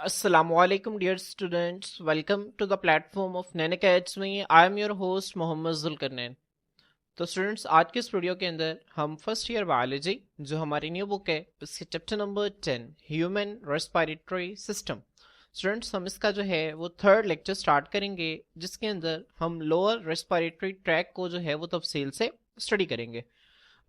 Assalamualaikum dear students, welcome to the platform of Nain Academy. I am your host Mohammad Zulqarnain. तो students आज के इस video के अंदर हम फर्स्ट ईयर बायोलॉजी जो हमारी न्यू बुक है उसके chapter number 10 human respiratory system. Students हम इसका जो है वो थर्ड लेक्चर स्टार्ट करेंगे जिसके अंदर हम लोअर रेस्पिरेटरी ट्रैक को जो है वो तफसील से स्टडी करेंगे।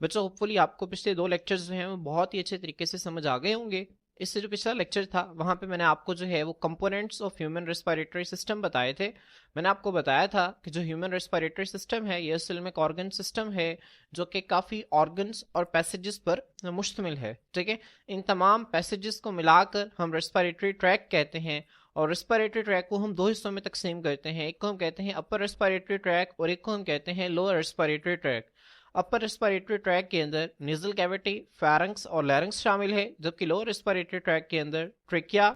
बच्चों होपफुली आपको पिछले दो लेक्चर्स जो हैं वो बहुत ही अच्छे तरीके से समझ आ गए होंगे। इससे जो पिछला लेक्चर था वहां पे मैंने आपको जो है वो components of human respiratory system बताए थे। मैंने आपको बताया था कि जो ह्यूमन रेस्पिरेटरी सिस्टम है ये असल में एक ऑर्गन सिस्टम है जो कि काफ़ी ऑर्गन्स और पैसेजेस पर मुश्तमिल है। ठीक है, इन तमाम पैसेजेस को मिलाकर हम रेस्पिरेटरी ट्रैक कहते हैं और रेस्पिरेटरी ट्रैक को हम दो हिस्सों में तकसीम करते हैं। एक को हम कहते हैं अपर रेस्पिरेटरी ट्रैक और एक को हम कहते हैं lower respiratory tract. Upper respiratory tract के अंदर नेजल कैविटी, फेरिंक्स और लैरिंक्स शामिल है, जबकि लोअर रेस्पिरेटरी ट्रैक के अंदर ट्रेकिया,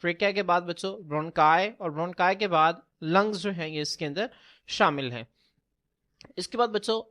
ट्रेकिया के बाद बच्चों ब्रोंकाई और ब्रोंकाई के बाद लंग्स जो हैं ये इसके अंदर शामिल हैं। इसके बाद बच्चों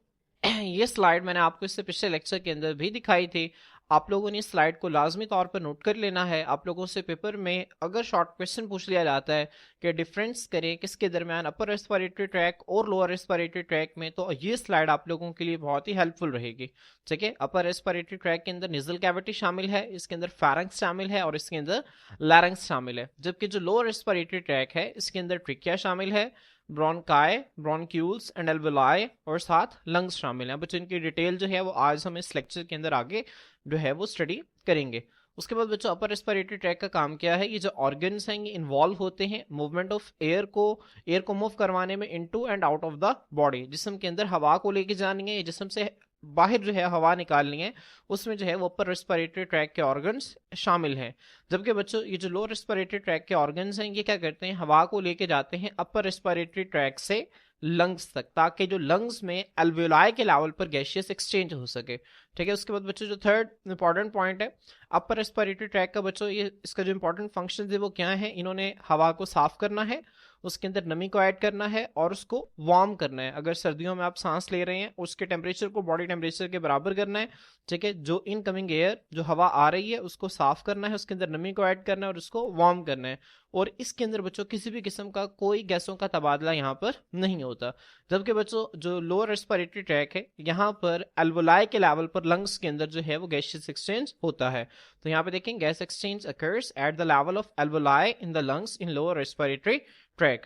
ये स्लाइड मैंने आपको इससे पिछले लेक्चर के अंदर भी दिखाई थी। आप लोगों ने इस स्लाइड को लाजमी तौर पर नोट कर लेना है। आप लोगों से पेपर में अगर शॉर्ट क्वेश्चन पूछ लिया जाता है कि डिफरेंस करें किसके दरमियान अपर रेस्पिरेटरी ट्रैक और लोअर रेस्पिरेटरी ट्रैक में, तो ये स्लाइड आप लोगों के लिए बहुत ही हेल्पफुल रहेगी। ठीक है, अपर रेस्पिरेटरी ट्रैक के अंदर नेजल कैविटी शामिल है, इसके अंदर फेरिंक्स शामिल है और इसके अंदर लैरिंक्स शामिल है, जबकि जो लोअर रेस्पिरेटरी ट्रैक है इसके अंदर ट्रिकिया शामिल है, ब्रोंकाई, ब्रोंक्यूल्स एंड एल्वेलाई और साथ लंग्स शामिल हैं। बच्चों इनकी डिटेल जो है वो आज हम इस लेक्चर के अंदर आगे जो है वो स्टडी करेंगे। उसके बाद बच्चों अपर रेस्पिरेटरी ट्रैक का काम क्या है, ये जो ऑर्गन्स हैं ये इन्वॉल्व होते हैं मूवमेंट ऑफ एयर को मूव करवाने में into and out of the body. जिस्म के अंदर हवा को लेके जानी है, जिस्म से बाहर जो है हवा निकालनी है, उसमें जो है वो अपर रेस्पिरेटरी ट्रैक के ऑर्गन्स शामिल हैं। जबकि बच्चों ये जो लोअर रेस्पिरेटरी ट्रैक के ऑर्गन्स हैं ये क्या करते हैं, हवा को लेके जाते हैं अपर रेस्पिरेटरी ट्रैक से लंग्स तक, ताकि जो लंग्स में एल्वेओलाई के लेवल पर गैसियस एक्सचेंज हो सके। ठीक है, उसके बाद बच्चों जो थर्ड इंपॉर्टेंट पॉइंट है अपर रेस्पिरेटरी ट्रैक का, बच्चों ये इसका जो इंपॉर्टेंट फंक्शन है वो क्या है, इन्होंने हवा को साफ करना है, उसके अंदर नमी को ऐड करना है और उसको वार्म करना है। अगर सर्दियों में आप सांस ले रहे हैं उसके टेम्परेचर को बॉडी टेम्परेचर के बराबर करना है। ठीक है, जो इनकमिंग एयर जो हवा आ रही है उसको साफ करना है, उसके अंदर नमी को ऐड करना है और उसको वार्म करना है। और इसके अंदर बच्चों किसी भी किस्म का कोई गैसों का तबादला यहाँ पर नहीं होता। जबकि बच्चों जो लोअर रेस्पिरेटरी ट्रैक है यहाँ पर एल्वोलाई के लेवल पर लंग्स के अंदर जो है वो गैसियस एक्सचेंज होता है। तो यहाँ पे देखें gas exchange occurs at the level of alveoli in the lungs in lower respiratory tract.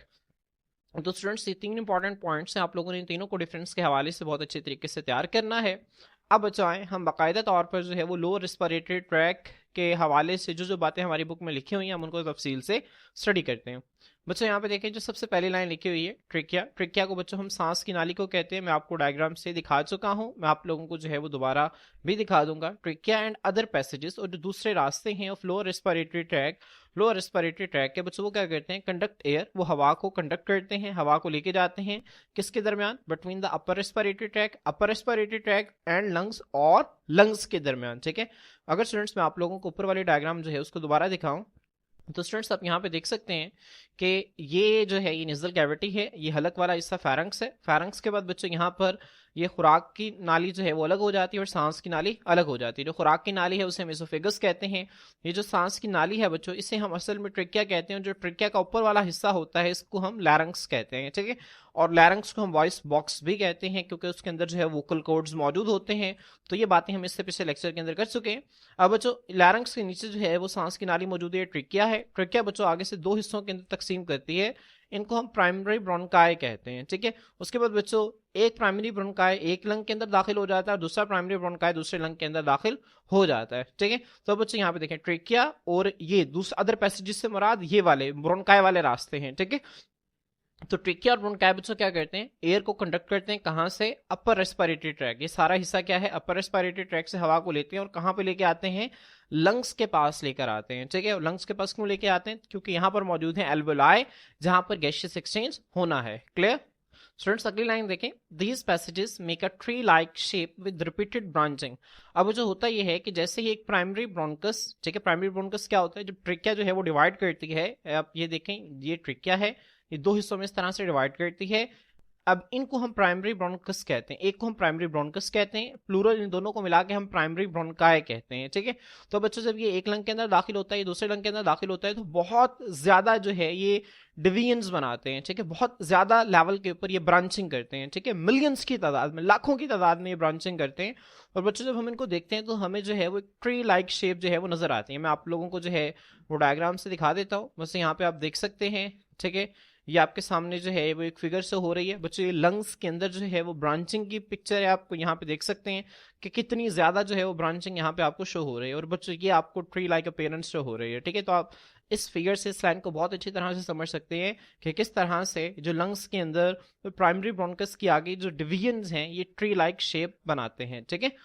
तो स्टूडेंट्स ये तीन इंपॉर्टेंट पॉइंट्स हैं, आप लोगों ने इन तीनों को डिफरेंस के हवाले से बहुत अच्छे तरीके से तैयार करना है। अब बचाएं हम बाकायदा तौर पर जो है वो लोअर रेस्पिरेटरी ट्रैक के हवाले से जो जो बातें हमारी बुक में लिखी हुई हैं हम उनको तफसील से स्टडी करते हैं। बच्चों यहाँ पे देखें जो सबसे पहली लाइन लिखी हुई है ट्रिकिया, ट्रिकिया को बच्चों हम सांस की नाली को कहते हैं। मैं आपको डायग्राम से दिखा चुका हूँ, मैं आप लोगों को जो है वो दोबारा भी दिखा दूंगा। ट्रिकिया एंड अदर पैसेजेस और जो दूसरे रास्ते हैं of lower respiratory tract, lower respiratory tract के बच्चों वो क्या करते हैं, कंडक्ट एयर, वो हवा को कंडक्ट करते हैं, हवा को लेके जाते हैं किसके दरमियान, between the upper respiratory tract and lungs और लंग्स के दरमियान। ठीक है, अगर स्टूडेंट्स मैं आप लोगों को ऊपर वाली डायग्राम जो है उसको दोबारा दिखाऊं तो स्टूडेंट्स आप यहाँ पे देख सकते हैं कि ये जो है ये नेजल कैविटी है, ये हलक वाला हिस्सा फेरिंक्स है। फेरिंक्स के बाद बच्चों यहाँ पर ये खुराक की नाली जो है वो अलग हो जाती है और सांस की नाली अलग हो जाती है। जो खुराक की नाली है उसे हम एसोफेगस कहते हैं। ये जो सांस की नाली है बच्चों इसे हम असल में ट्रिकिया कहते हैं। जो ट्रिकिया का ऊपर वाला हिस्सा होता है इसको हम लैरिंक्स कहते हैं। ठीक है, और लैरिंक्स को हम वॉइस बॉक्स भी कहते हैं क्योंकि उसके अंदर जो है वोकल कॉर्ड्स मौजूद होते हैं। तो ये बातें हम इससे पिछले लेक्चर के अंदर कर चुके हैं। अब बच्चों लैरिंक्स के नीचे जो है वो सांस की नाली मौजूद है, ट्रिकिया है। ट्रिकिया बच्चों आगे से दो हिस्सों के अंदर तकसीम करती है, इनको हम प्राइमरी ब्रोंकाई कहते हैं। ठीक है, उसके बाद बच्चों एक प्राइमरी ब्रोंकाई एक लंग के अंदर दाखिल हो जाता है और दूसरा प्राइमरी ब्रोंकाई दूसरे लंग के अंदर दाखिल हो जाता है। ठीक है, तो बच्चों यहाँ पे देखें ट्रिकिया और ये दूसरा अदर पैसेजेस से मुराद ये वाले ब्रोंकाई वाले रास्ते हैं। ठीक है, तो ट्रिकिया और ब्रोंकाई बच्चों क्या करते हैं, एयर को कंडक्ट करते हैं कहां से, अपर रेस्पिरेटरी ट्रैक। ये सारा हिस्सा क्या है, अपर रेस्पिरेटरी ट्रैक से हवा को लेते हैं और कहां पे लेके आते हैं, लंग्स के पास लेकर आते हैं। ठीक है, लंग्स के पास क्यों लेके आते हैं, क्योंकि यहां पर मौजूद है एल्वेओलाई जहां पर गैसियस एक्सचेंज होना है। क्लियर स्टूडेंट्स, अगली लाइन देखें, these passages make a tree like shape with repeated branching. अब जो होता यह है कि जैसे ही एक प्राइमरी ब्रोंकस, ठीक है, प्राइमरी ब्रोंकस क्या होता है, जब ट्रिकिया जो है वो डिवाइड करती है, आप ये देखें ये ट्रिकिया है, ये दो हिस्सों में इस तरह से डिवाइड करती है। अब इनको हम प्राइमरी ब्रोंकस कहते हैं, एक को हम प्राइमरी ब्रोंकस कहते हैं, प्लूरल इन दोनों को मिला के हम प्राइमरी ब्रोंकाई कहते हैं, ठीक है। तो बच्चों जब ये एक लंग के अंदर दाखिल होता है, ये दूसरे लंग के अंदर दाखिल होता है, तो बहुत ज्यादा जो है ये डिवीजन्स बनाते हैं, ठीक है, बहुत ज्यादा लेवल के ऊपर ये ब्रांचिंग करते हैं, ठीक है, मिलियंस की तादाद में, लाखों की तादाद में ये ब्रांचिंग करते हैं। और बच्चों जब हम इनको देखते हैं तो हमें जो है वो एक ट्री लाइक शेप जो है वो नजर आती है। मैं आप लोगों को जो है वो डायग्राम से दिखा देता हूँ, बस यहाँ पे आप देख सकते हैं, ठीक है। ये आपके सामने जो है वो एक फिगर से हो रही है बच्चों, ये लंग्स के अंदर जो है वो ब्रांचिंग की पिक्चर है, आप यहाँ पे देख सकते हैं कि कितनी ज्यादा जो है वो ब्रांचिंग यहाँ पे आपको शो हो रही है, और बच्चों ये आपको ट्री लाइक अपीयरेंस शो हो रही है, ठीक है। तो आप इस फिगर से इस लाइन को बहुत अच्छी तरह से समझ सकते हैं कि किस तरह से जो लंग्स के अंदर प्राइमरी ब्रोंकस की आगे जो डिवीजन्स हैं ये ट्री लाइक शेप बनाते हैं, ठीक है।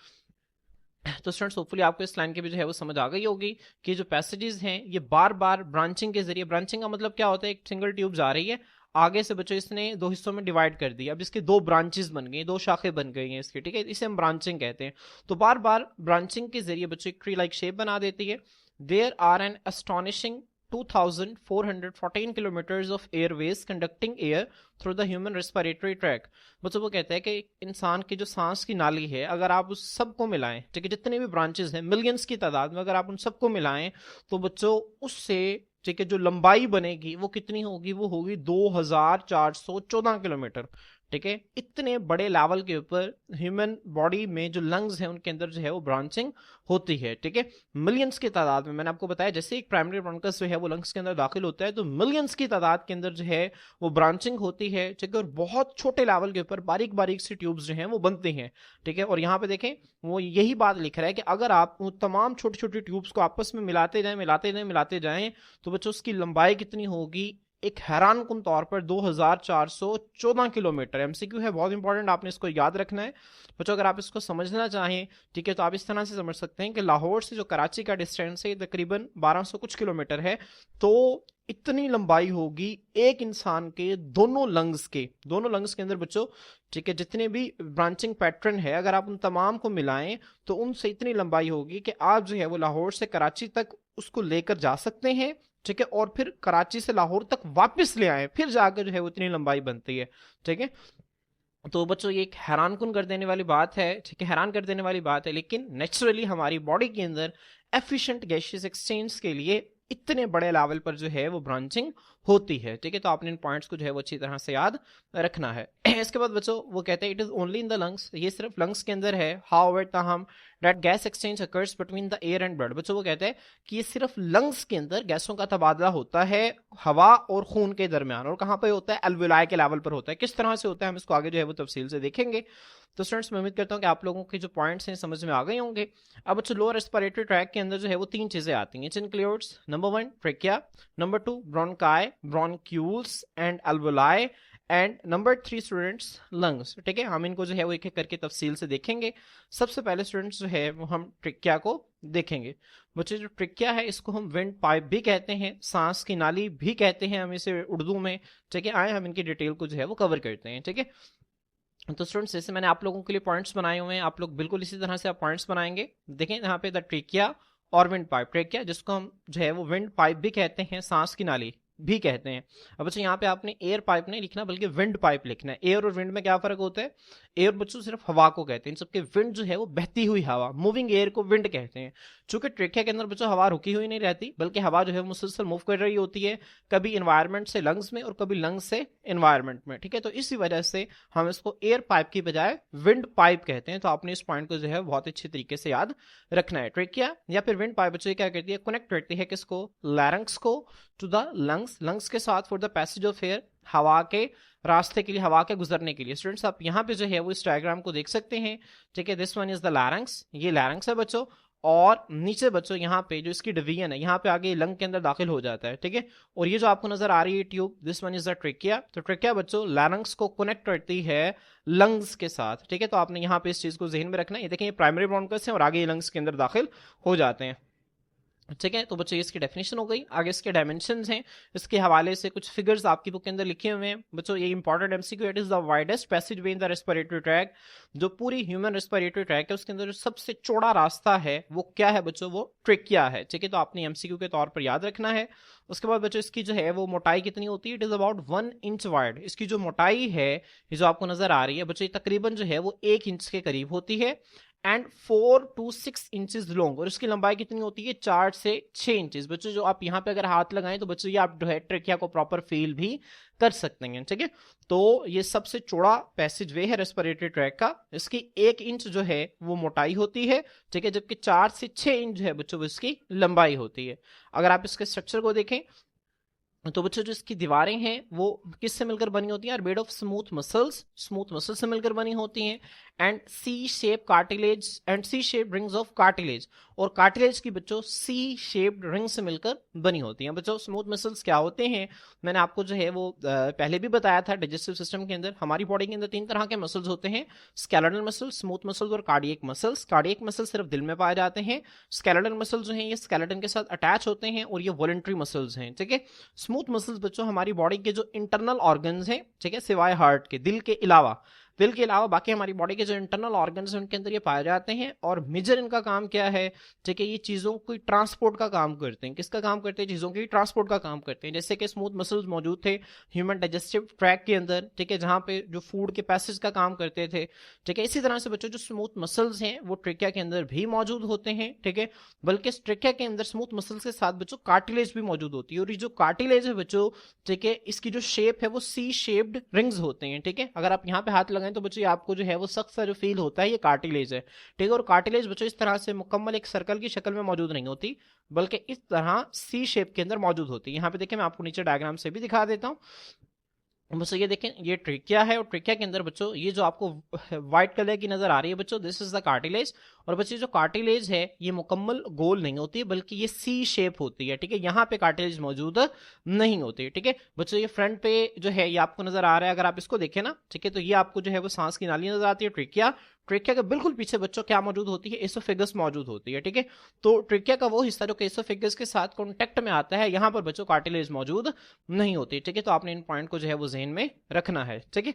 तो स्टूडेंट्स होपफुली आपको इस लाइन की भी जो है वो समझ आ गई होगी कि जो पैसेजेस हैं ये बार बार ब्रांचिंग के जरिए, ब्रांचिंग का मतलब क्या होता है, एक सिंगल ट्यूब जा रही है आगे से बच्चों, इसने दो हिस्सों में डिवाइड कर दिया, अब इसके दो ब्रांचेस बन गई, दो शाखें बन गई हैं इसकी, ठीक है, इसे हम ब्रांचिंग कहते हैं। तो बार बार ब्रांचिंग के जरिए बच्चों एक ट्री लाइक शेप बना देती है। There are an astonishing 2414 kilometers of airways conducting air through the human respiratory tract। बच्चों वो कहता है कि इंसान की जो सांस की नाली है, अगर आप उस सबको मिलाएं, ठीक है, जितने भी ब्रांचेस हैं मिलियंस की तादाद में, अगर आप उन सबको मिलाएं तो बच्चों उससे, ठीक है, जो लंबाई बनेगी वो कितनी होगी, वो होगी 2414 किलोमीटर, ठीक है। इतने बड़े लेवल के ऊपर ह्यूमन बॉडी में जो लंग्स हैं उनके अंदर जो है वो ब्रांचिंग होती है, ठीक है, मिलियंस की तादाद में। मैंने आपको बताया जैसे एक प्राइमरी ब्रोंकस जो है वो लंग्स के अंदर दाखिल होता है तो मिलियंस की तादाद के अंदर जो है वो ब्रांचिंग होती है, ठीक है, और बहुत छोटे लेवल के ऊपर बारीक बारीक सी ट्यूब्स जो हैं वो बनती हैं, ठीक है। और यहाँ पे देखें वो यही बात लिख रहा है कि अगर आप वो तमाम छोटी छोटी ट्यूब्स को आपस में मिलाते जाएं मिलाते जाएं मिलाते जाएं तो बच्चों उसकी लंबाई कितनी होगी, एक हैरान कुन तौर पर 2414 किलोमीटर। एमसीक्यू है, बहुत इंपॉर्टेंट, आपने इसको याद रखना है बच्चों। अगर आप इसको समझना चाहें, ठीक है, तो आप इस तरह से समझ सकते हैं कि लाहौर से जो कराची का डिस्टेंस है तकरीबन 1200 कुछ किलोमीटर है, तो इतनी लंबाई होगी एक इंसान के दोनों लंग्स के अंदर बच्चों, ठीक है, जितने भी ब्रांचिंग पैटर्न है अगर आप उन तमाम को मिलाएं तो उनसे इतनी लंबाई होगी कि आप जो है वो लाहौर से कराची तक उसको लेकर जा सकते हैं, ठीक है, और फिर कराची से लाहौर तक वापस ले आए, फिर जाकर जो है उतनी लंबाई बनती है, ठीक है। तो बच्चों ये एक हैरानकुन कर देने वाली बात है, ठीक है, हैरान कर देने वाली बात है, लेकिन नेचुरली हमारी बॉडी के अंदर एफिशिएंट गैसियस एक्सचेंज के लिए इतने बड़े लेवल पर जो है वो ब्रांचिंग होती है, ठीक है। तो आपने इन पॉइंट्स को जो है वो अच्छी तरह से याद रखना है। इसके बाद बच्चों वो कहते हैं it is only in the lungs, ये सिर्फ लंग्स के अंदर है, हाउएवर ताहम that gas exchange occurs between the air and blood. बच्चों वो कहते हैं कि ये सिर्फ लंग्स के अंदर गैसों का तबादला होता है हवा और खून के दरमियान, और कहाँ पे होता है, एल्वियोलाई के लेवल पर होता है। किस तरह से होता है हम इसको आगे जो है वो तफसील से देखेंगे। तो स्टूडेंट्स मैं उम्मीद करता हूँ कि आप लोगों के जो पॉइंट्स हैं समझ में आ गए होंगे। अब बच्चों लोअर रेस्पिरेटरी ट्रैक के अंदर जो है वो तीन चीजें आती हैं, it includes number 1 trachea, number 2 bronchi bronchioles and alveoli, and number 3 students lungs, ठीक है। हम इनको जो है वो एक एक करके तफसील से देखेंगे। सबसे पहले स्टूडेंट्स जो है वो हम ट्रिकिया को देखेंगे। बच्चे जो ट्रिकिया है इसको हम विंड पाइप भी कहते हैं, सांस की नाली भी कहते हैं हम इसे उर्दू में, ठीक है। आए हम इनकी डिटेल को जो है वो कवर करते हैं, ठीक है। तो स्टूडेंट्स जैसे मैंने आप लोगों के लिए पॉइंट्स बनाए हुए हैं, आप लोग बिल्कुल इसी तरह से आप पॉइंट्स बनाएंगे। देखें यहाँ पे द ट्रेकिया और विंड पाइप, ट्रेकिया जिसको हम जो है वो विंड पाइप भी कहते हैं, सांस की नाली भी कहते हैं। अब बच्चों यहाँ पे आपने एयर पाइप नहीं लिखना बल्कि विंड पाइप लिखना है। एयर और विंड में क्या फर्क होता है, एयर बच्चों सिर्फ हवा को कहते हैं, इन सबके विंड जो है वो बहती हुई हवा, मूविंग एयर को विंड कहते हैं। चूंकि ट्रेकिया के अंदर बच्चों हवा रुकी हुई नहीं रहती बल्कि हवा जो है मुसलसल मूव कर रही होती है, कभी इन्वायरमेंट से लंग्स में और कभी लंग्स से इन्वायरमेंट में, ठीक है। तो इसी वजह से हम इसको एयर पाइप की बजाय विंड पाइप कहते हैं। तो आपने इस पॉइंट को जो है बहुत अच्छी तरीके से याद रखना है। ट्रेकिया या फिर विंड पाइप बच्चों क्या करती है, कनेक्ट करती है किसको, लैरिंक्स को टू द लंग्स, लंग्स के साथ for the passage of air, हवा के रास्ते के लिए, हवा के गुजरने के लिए। स्टूडेंट्स आप यहाँ पे जो है वो इस डायग्राम को देख सकते हैं, ठीक है। This one is the larynx, ये लैरिंक्स है बच्चों, और नीचे बच्चों यहाँ पे जो इसकी डिवीजन है यहाँ पे आगे लंग के अंदर दाखिल हो जाता है, ठीक है। और ये जो आपको नजर आ रही है tube, this one is the trachea. तो ट्रेकिया बच्चों लैरिंक्स को कनेक्ट करती है लंग्स के साथ, ठीक है। तो आपने यहाँ पे इस चीज को जहन में रखना है। ये देखें ये प्राइमरी ब्रोंकस है और आगे ये लंग्स के अंदर दाखिल हो जाते हैं। ठीक है। तो बच्चों इसकी डेफिनेशन हो गई। आगे इसके डायमेंशंस हैं, इसके हवाले से कुछ फिगर्स आपकी बुक के अंदर लिखे हुए हैं बच्चों। ये important MCQ, it is the widest passage way in the respiratory track. जो पूरी ह्यूमन रेस्पिरेटरी ट्रैक है उसके अंदर जो सबसे चौड़ा रास्ता है वो क्या है बच्चों, वो ट्रेकिया है। ठीक है, तो आपने एमसीक्यू के तौर पर याद रखना है। उसके बाद बच्चों इसकी जो है वो मोटाई कितनी होती है, it is about 1 inch wide. इसकी जो मोटाई है ये जो आपको नजर आ रही है बच्चों, ये तकरीबन जो है वो 1 इंच के करीब होती है। एंड 4 to 6 इंचेस लॉन्ग, और इसकी लंबाई कितनी होती है, 4 से 6 इंचेस। बच्चों जो आप यहाँ पे अगर हाथ लगाएं तो बच्चों ये आप जो है ट्रेकिया को प्रॉपर फील भी कर सकते हैं। ठीक है, तो ये सबसे चौड़ा पैसेज वे है रेस्पिरेटरी ट्रैक का। इसकी 1 इंच जो है वो मोटाई होती है। ठीक है, जबकि 4 से 6 इंच जो है बच्चों वो इसकी लंबाई होती है। अगर आप इसके स्ट्रक्चर को देखें तो बच्चों जो इसकी दीवारें हैं वो किससे मिलकर बनी होती हैं, मेड ऑफ स्मूथ मसल्स से मिलकर बनी होती हैं। And C shape cartilage and C shape rings of cartilage, और कार्टिलेज की बच्चों सी शेप्ड रिंग से मिलकर बनी होती हैं। बच्चों स्मूथ मसल्स क्या होते हैं, मैंने आपको जो है वो पहले भी बताया था। डाइजेस्टिव सिस्टम के अंदर हमारी बॉडी के अंदर 3 तरह के मसल्स होते हैं, स्केलेटल मसल्स, स्मूथ मसल्स और कार्डियक मसल्स। कार्डियक मसल्स सिर्फ दिल में पाए जाते हैं। स्केलेटल मसल्स जो हैं ये स्केलेटन के साथ अटैच होते हैं और ये वॉलंटरी मसल्स हैं। ठीक है, स्मूथ मसल्स बच्चों हमारी बॉडी के जो इंटरनल ऑर्गन्स हैं, ठीक है, सिवाय हार्ट के, दिल के अलावा बाकी हमारी बॉडी के जो इंटरनल ऑर्गन्स हैं उनके अंदर ये पाए जाते हैं। और मेजर इनका काम क्या है, ठीक है, ये चीजों को ट्रांसपोर्ट का काम करते हैं। किसका काम करते हैं, चीजों की ट्रांसपोर्ट का काम करते हैं। जैसे कि स्मूथ मसल्स मौजूद थे ह्यूमन डाइजेस्टिव ट्रैक के अंदर, ठीक है, जहां पे जो फूड के पैसेज का काम करते थे। ठीक है, इसी तरह से बच्चों जो स्मूथ मसल्स हैं वो ट्रेकिया के अंदर भी मौजूद होते हैं। ठीक है, बल्कि इस ट्रेकिया के अंदर स्मूथ मसल्स के साथ बच्चों कार्टिलेज भी मौजूद होती है। और ये जो कार्टिलेज है बच्चों, ठीक है, इसकी जो शेप है वो सी शेप्ड रिंग्स होते हैं। ठीक है, अगर आप यहाँ पे हाथ लगाएं तो बच्चों आपको जो है वो सख्त सा जो फील होता है ये कार्टिलेज है। ठीक है, और कार्टिलेज बच्चों इस तरह से मुकम्मल एक सर्कल की शक्ल में मौजूद नहीं होती, बल्कि इस तरह सी शेप के अंदर मौजूद होती है। यहाँ पे देखिए मैं आपको नीचे डायग्राम से भी दिखा देता हूँ। बच्चों ये देखें, ये ट्रेकिया है और ट्रेकिया के अंदर बच्चों ये जो आपको व्हाइट कलर की नजर आ रही है बच्चों, दिस इज द कार्टिलेज। और बच्चों जो कार्टिलेज है ये मुकम्मल गोल नहीं होती बल्कि ये सी शेप होती है। ठीक है, यहाँ पे कार्टिलेज मौजूद नहीं होती। ठीक है बच्चों, ये फ्रंट पे जो है ये आपको नजर आ रहा है, अगर आप इसको देखें ना, ठीक है, तो ये आपको जो है वो सांस की नाली नजर आती है ट्रेकिया। ट्रेकिया के बिल्कुल पीछे बच्चों क्या मौजूद होती है, एसोफेगस मौजूद होती है। ठीक है, तो ट्रेकिया का वो हिस्सा जो कि एसोफेगस के साथ कॉन्टेक्ट में आता है, यहाँ पर बच्चों कार्टिलेज मौजूद नहीं होती। ठीक है, तो आपने इन पॉइंट को जो है वो जहन में रखना है। ठीक है,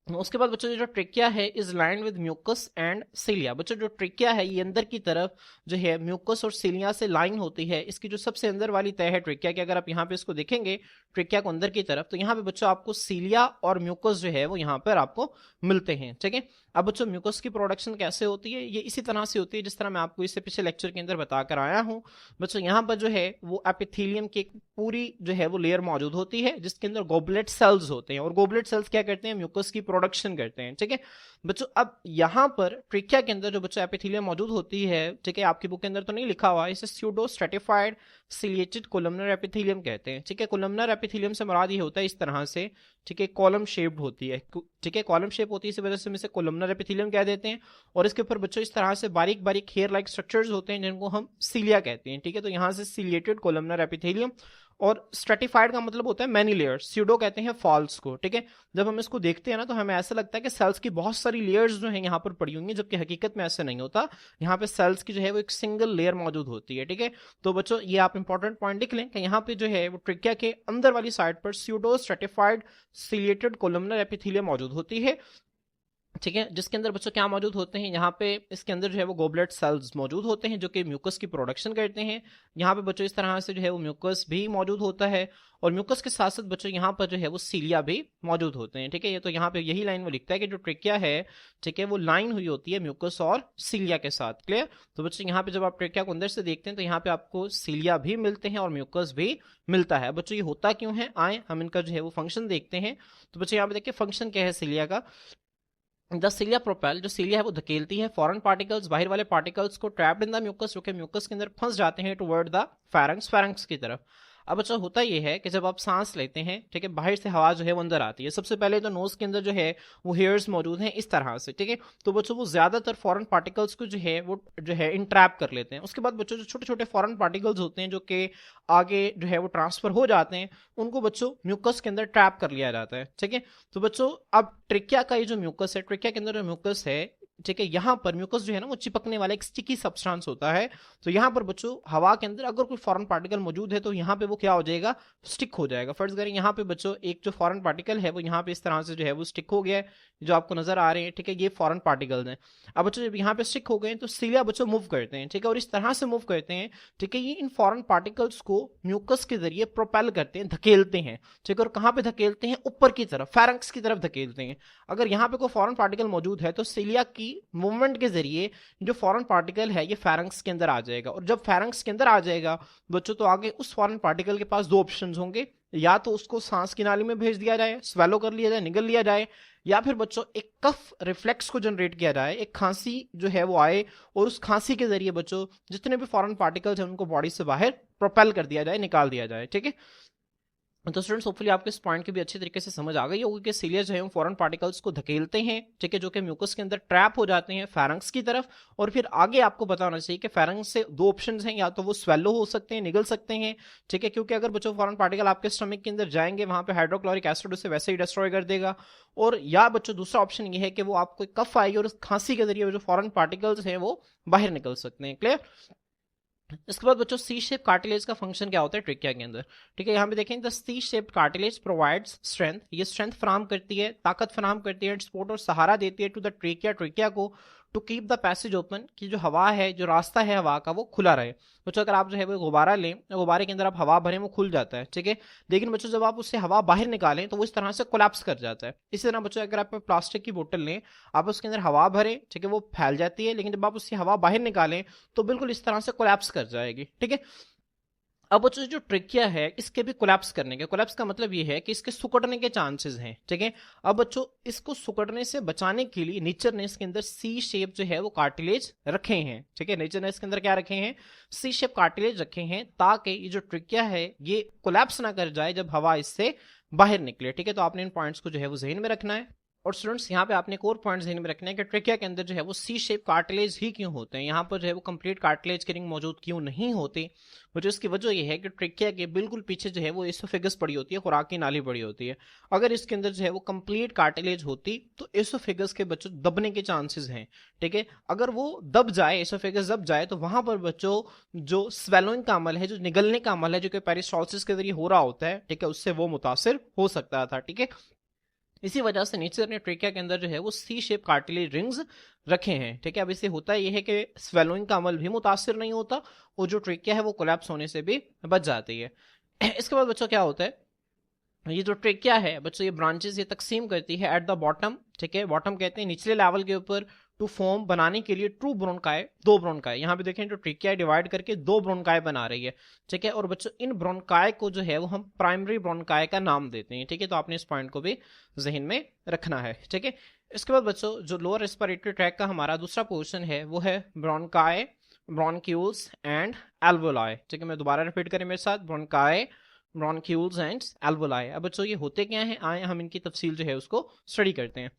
उसके बाद बच्चों जो ट्रेकिया है is lined with mucus and cilia. बच्चों जो ट्रेकिया है ये अंदर की तरफ जो है म्यूकस और सीलिया से लाइन होती है। इसकी जो सबसे अंदर वाली तय है ट्रेकिया की, अगर आप यहाँ पे इसको देखेंगे ट्रेकिया को अंदर की तरफ, तो यहाँ पे बच्चों आपको सीलिया और म्यूकस जो है वो यहाँ पर आपको मिलते हैं। ठीक है, अब बच्चों म्यूकस की प्रोडक्शन कैसे होती है, ये इसी तरह से होती है जिस तरह मैं आपको इससे पिछले लेक्चर के अंदर बता कर आया हूँ। बच्चों यहाँ पर जो है वो एपिथेलियम की पूरी जो है वो लेयर मौजूद होती है जिसके अंदर गोबलेट सेल्स होते हैं, और गोबलेट सेल्स क्या करते हैं, म्यूकस की प्रोडक्शन करते हैं। ठीक है बच्चों, अब यहाँ पर ट्रेकिया के अंदर जो बच्चों एपिथेलियम मौजूद होती है, ठीक है, आपकी बुक के अंदर तो नहीं लिखा हुआ, इसे pseudo stratified ciliated columnar epithelium कहते हैं। ठीक है, कोलमनर एपिथेलियम से मुराद ये होता है इस तरह से, ठीक है, कॉलम शेप्ड होती है। ठीक है, कॉलम शेप होती है, इस वजह से हम इसे कोलमनर एपिथेलियम कह देते हैं। और इसके ऊपर बच्चों इस तरह से बारीक बारीक हेयर लाइक स्ट्रक्चर्स होते हैं जिनको हम सीलिया कहते हैं। ठीक है, तो यहाँ से सिलिएटेड कोलमनर एपिथेलियम, और स्ट्रेटिफाइड का मतलब होता है मैनी लेयर्स, स्यूडो कहते हैं फॉल्स को। ठीक है, जब हम इसको देखते हैं ना तो हमें ऐसा लगता है कि सेल्स की बहुत सारी लेयर्स जो हैं यहाँ पर पड़ी हुई हैं, जबकि हकीकत में ऐसा नहीं होता। यहाँ पे सेल्स की जो है वो एक सिंगल लेयर मौजूद होती है। ठीक है, तो बच्चों ये आप इंपॉर्टेंट पॉइंट लिख लें कि यहाँ पे जो है वो ट्रेकिया के अंदर वाली साइड पर pseudo stratified ciliated columnar epithelium मौजूद होती है। ठीक है, जिसके अंदर बच्चों क्या मौजूद होते हैं, यहाँ पे इसके अंदर जो है वो गोबलेट सेल्स मौजूद होते हैं जो कि म्यूकस की प्रोडक्शन करते हैं। यहाँ पे बच्चों इस तरह से जो है वो म्यूकस भी मौजूद होता है, और म्यूकस के साथ साथ बच्चों यहाँ पर जो है वो सीलिया भी मौजूद होते हैं। ठीक है, ये तो यहाँ पे यही लाइन वो लिखता है कि जो ट्रेकिया है, ठीक है, वो लाइन हुई होती है म्यूकस और सीलिया के साथ। क्लियर, तो बच्चों यहाँ पे जब आप ट्रेकिया को अंदर से देखते हैं तो यहाँ पे आपको सीलिया भी मिलते हैं और म्यूकस भी मिलता है। बच्चों ये होता क्यों है, आए हम इनका जो है वो फंक्शन देखते हैं। तो बच्चों यहाँ पे देखिए फंक्शन क्या है सीलिया का। द सीलिया प्रोपेल, जो सीलिया है वो धकेलती है फॉरेन पार्टिकल्स, बाहर वाले पार्टिकल्स को ट्रैप्ड इन द म्यूकस, जो कि म्यूकस के अंदर फंस जाते हैं, टुवर्ड द फेरेंक्स की तरफ। अब अच्छा होता यह है कि जब आप सांस लेते हैं, ठीक है, बाहर से हवा जो है वो अंदर आती है। सबसे पहले तो नोज के अंदर जो है वो हेयर्स मौजूद हैं इस तरह से। ठीक है, तो बच्चों वो ज्यादातर फॉरेन पार्टिकल्स को जो है वो जो है इंट्रैप कर लेते हैं। उसके बाद बच्चों जो छोटे छोटे फॉरेन पार्टिकल्स होते हैं जो कि आगे जो है वो ट्रांसफर हो जाते हैं, उनको बच्चों म्यूकस के अंदर ट्रैप कर लिया जाता है। ठीक है, तो बच्चों अब ट्रेकिया का ये जो म्यूकस है, ट्रेकिया के अंदर जो म्यूकस है, ठीक है, यहाँ पर म्यूकस जो है ना वो चिपकने वाला एक स्टिकी सब्सटेंस होता है। तो यहाँ पर बच्चों हवा के अंदर अगर कोई फॉरेन पार्टिकल मौजूद है तो यहाँ पे वो क्या हो जाएगा, स्टिक हो जाएगा। फर्ज करें यहाँ पे बच्चों एक जो फॉरेन पार्टिकल है वो यहाँ पे इस तरह से जो है वो स्टिक हो गया है, जो आपको नजर आ रहे हैं। ठीक है, ये फॉरेन पार्टिकल्स हैं। अब बच्चों जब यहाँ पे स्टिक हो गए तो सीलिया बच्चों मूव करते हैं। ठीक है, और इस तरह से मूव करते हैं। ठीक है, ये इन फॉरेन पार्टिकल्स को म्यूकस के जरिए प्रोपेल करते हैं, धकेलते हैं। ठीक है, और कहाँ पे धकेलते हैं, ऊपर की तरफ, फेरेंक्स की तरफ धकेलते हैं। अगर यहाँ पे कोई फॉरेन पार्टिकल मौजूद है तो सीलिया की मूवमेंट के जरिए जो फॉरेन पार्टिकल है ये फेरेंक्स के अंदर आ जाएगा। और जब फेरेंक्स के अंदर आ जाएगा बच्चों तो आगे उस फॉरेन पार्टिकल के पास दो ऑप्शन होंगे, या तो उसको सांस की नाली में भेज दिया जाए, स्वेलो कर लिया जाए, निगल लिया जाए, या फिर बच्चों एक कफ रिफ्लेक्स को जनरेट किया जाए, एक खांसी जो है वो आए और उस खांसी के जरिए बच्चों जितने भी फॉरेन पार्टिकल्स हैं उनको बॉडी से बाहर प्रोपेल कर दिया जाए, निकाल दिया जाए। ठीक है, तो स्टूडेंट्स होपफुली आपको इस पॉइंट की भी अच्छी तरीके से समझ आ गई होगी कि सीलिया जो है वो फॉरेन पार्टिकल्स को धकेलते हैं। ठीक है, जो कि म्यूकस के अंदर ट्रैप हो जाते हैं फेरेंक्स की तरफ। और फिर आगे आपको पता होना चाहिए कि फेरेंक्स से दो ऑप्शंस हैं, या तो वो स्वेलो हो सकते हैं, निगल सकते हैं। ठीक है, क्योंकि अगर बच्चों फॉरेन पार्टिकल आपके स्टमक के अंदर जाएंगे वहां पे हाइड्रोक्लोरिक एसिड उसे वैसे ही डिस्ट्रॉय कर देगा। और या बच्चों दूसरा ऑप्शन ये है कि वो आपको कफ आएगी और उस खांसी के जरिए जो फॉरेन पार्टिकल्स हैं वो बाहर निकल सकते हैं। क्लियर। इसके बाद बच्चों सी शेप कार्टिलेज का फंक्शन क्या होता है ट्रिकिया के अंदर। ठीक है, यहाँ पे देखें the C shape cartilage provides strength, ये स्ट्रेंथ फराम करती है, ताकत फराम करती है, सपोर्ट और सहारा देती है टू द ट्रिकिया, ट्रिकिया को, to keep the passage open, कि जो हवा है, जो रास्ता है हवा का वो खुला रहे। बच्चों अगर आप जो है वो गुब्बारा लें, गुब्बारे के अंदर आप हवा भरें वो खुल जाता है। ठीक है, लेकिन बच्चों जब आप उससे हवा बाहर निकालें तो वो इस तरह से कोलैप्स कर जाता है। इसी तरह बच्चों अगर आप प्लास्टिक की बोतल लें, आप उसके अंदर हवा भरें, ठीक है, वो फैल जाती है, लेकिन जब आप उससे हवा बाहर निकालें तो बिल्कुल इस तरह से कोलैप्स कर जाएगी। ठीक है, अब बच्चों जो ट्रिकिया है इसके भी कोलैप्स करने के, कोलैप्स का मतलब ये है कि इसके सुकड़ने के चांसेस हैं। ठीक है, अब बच्चों इसको सुकड़ने से बचाने के लिए नेचर ने इसके अंदर सी शेप जो है वो कार्टिलेज रखे हैं। ठीक है, नेचर ने इसके अंदर क्या रखे हैं, सी शेप कार्टिलेज रखे हैं, ताकि ये जो ट्रिकिया है ये कोलैप्स ना कर जाए जब हवा इससे बाहर निकले। ठीक है, तो आपने इन पॉइंट्स को जो है वो जहन में रखना है। और स्टूडेंट्स यहाँ पे आपने एक और पॉइंट ध्यान में रखना है कि ट्रिकिया के अंदर जो है वो सी शेप कार्टिलेज ही क्यों होते हैं, यहाँ पर जो है वो कंप्लीट कार्टिलेज की रिंग मौजूद क्यों नहीं होती। मुझे इसकी वजह यह है कि ट्रिकिया के बिल्कुल पीछे जो है वो एसोफेगस पड़ी होती है, खुराक की नाली पड़ी होती है। अगर इसके अंदर जो है वो कंप्लीट कार्टिलेज होती तो एसोफेगस के बच्चों दबने के चांसेस हैं। ठीक है, अगर वो दब जाए, एसोफेगस दब जाए, तो वहां पर बच्चों जो स्वेलोइंग का अमल है, जो निगलने का अमल है, जो कि पेरिस्टालसिस के जरिए हो रहा होता है, ठीक है, उससे वो मुतासिर हो सकता था। ठीक है, इसी वजह से नेचर ने ट्रिकिया के अंदर जो है वो सी शेप कार्टिलेज रिंग्स रखे हैं। ठीक है, अब इससे होता यह है कि स्वेलोइंग का अमल भी मुतासिर नहीं होता और जो ट्रिकिया है वो कोलैप्स होने से भी बच जाती है। इसके बाद बच्चों क्या होता है, ये जो ट्रेकिया है बच्चों ये ब्रांचेस ये तकसीम करती है एट द बॉटम। ठीक है, बॉटम कहते हैं निचले लेवल के ऊपर, टू फॉर्म बनाने के लिए ट्रू ब्रोनकाई, दो ब्रोनकाई। यहाँ पे देखें जो ट्रेकिया डिवाइड करके दो ब्रोनकाई बना रही है। ठीक है, और बच्चों इन ब्रोनकाई को जो है वो हम प्राइमरी ब्रोनकाई का नाम देते हैं। ठीक है, तो आपने इस पॉइंट को भी जहन में रखना है। ठीक है, इसके बाद बच्चों जो लोअर रेस्पिरेटरी ट्रैक का हमारा दूसरा पोर्शन है वो है ब्रोनकाई, ब्रोनक्यूल्स एंड एल्वोलाई। ठीक है, मैं दोबारा रिपीट करें मेरे साथ, ब्रोनकाई, ब्रोनक्यूल्स एंड एल्वोलाई। अब बच्चों ये होते क्या हैं, आए हम इनकी तफसील जो है उसको स्टडी करते हैं।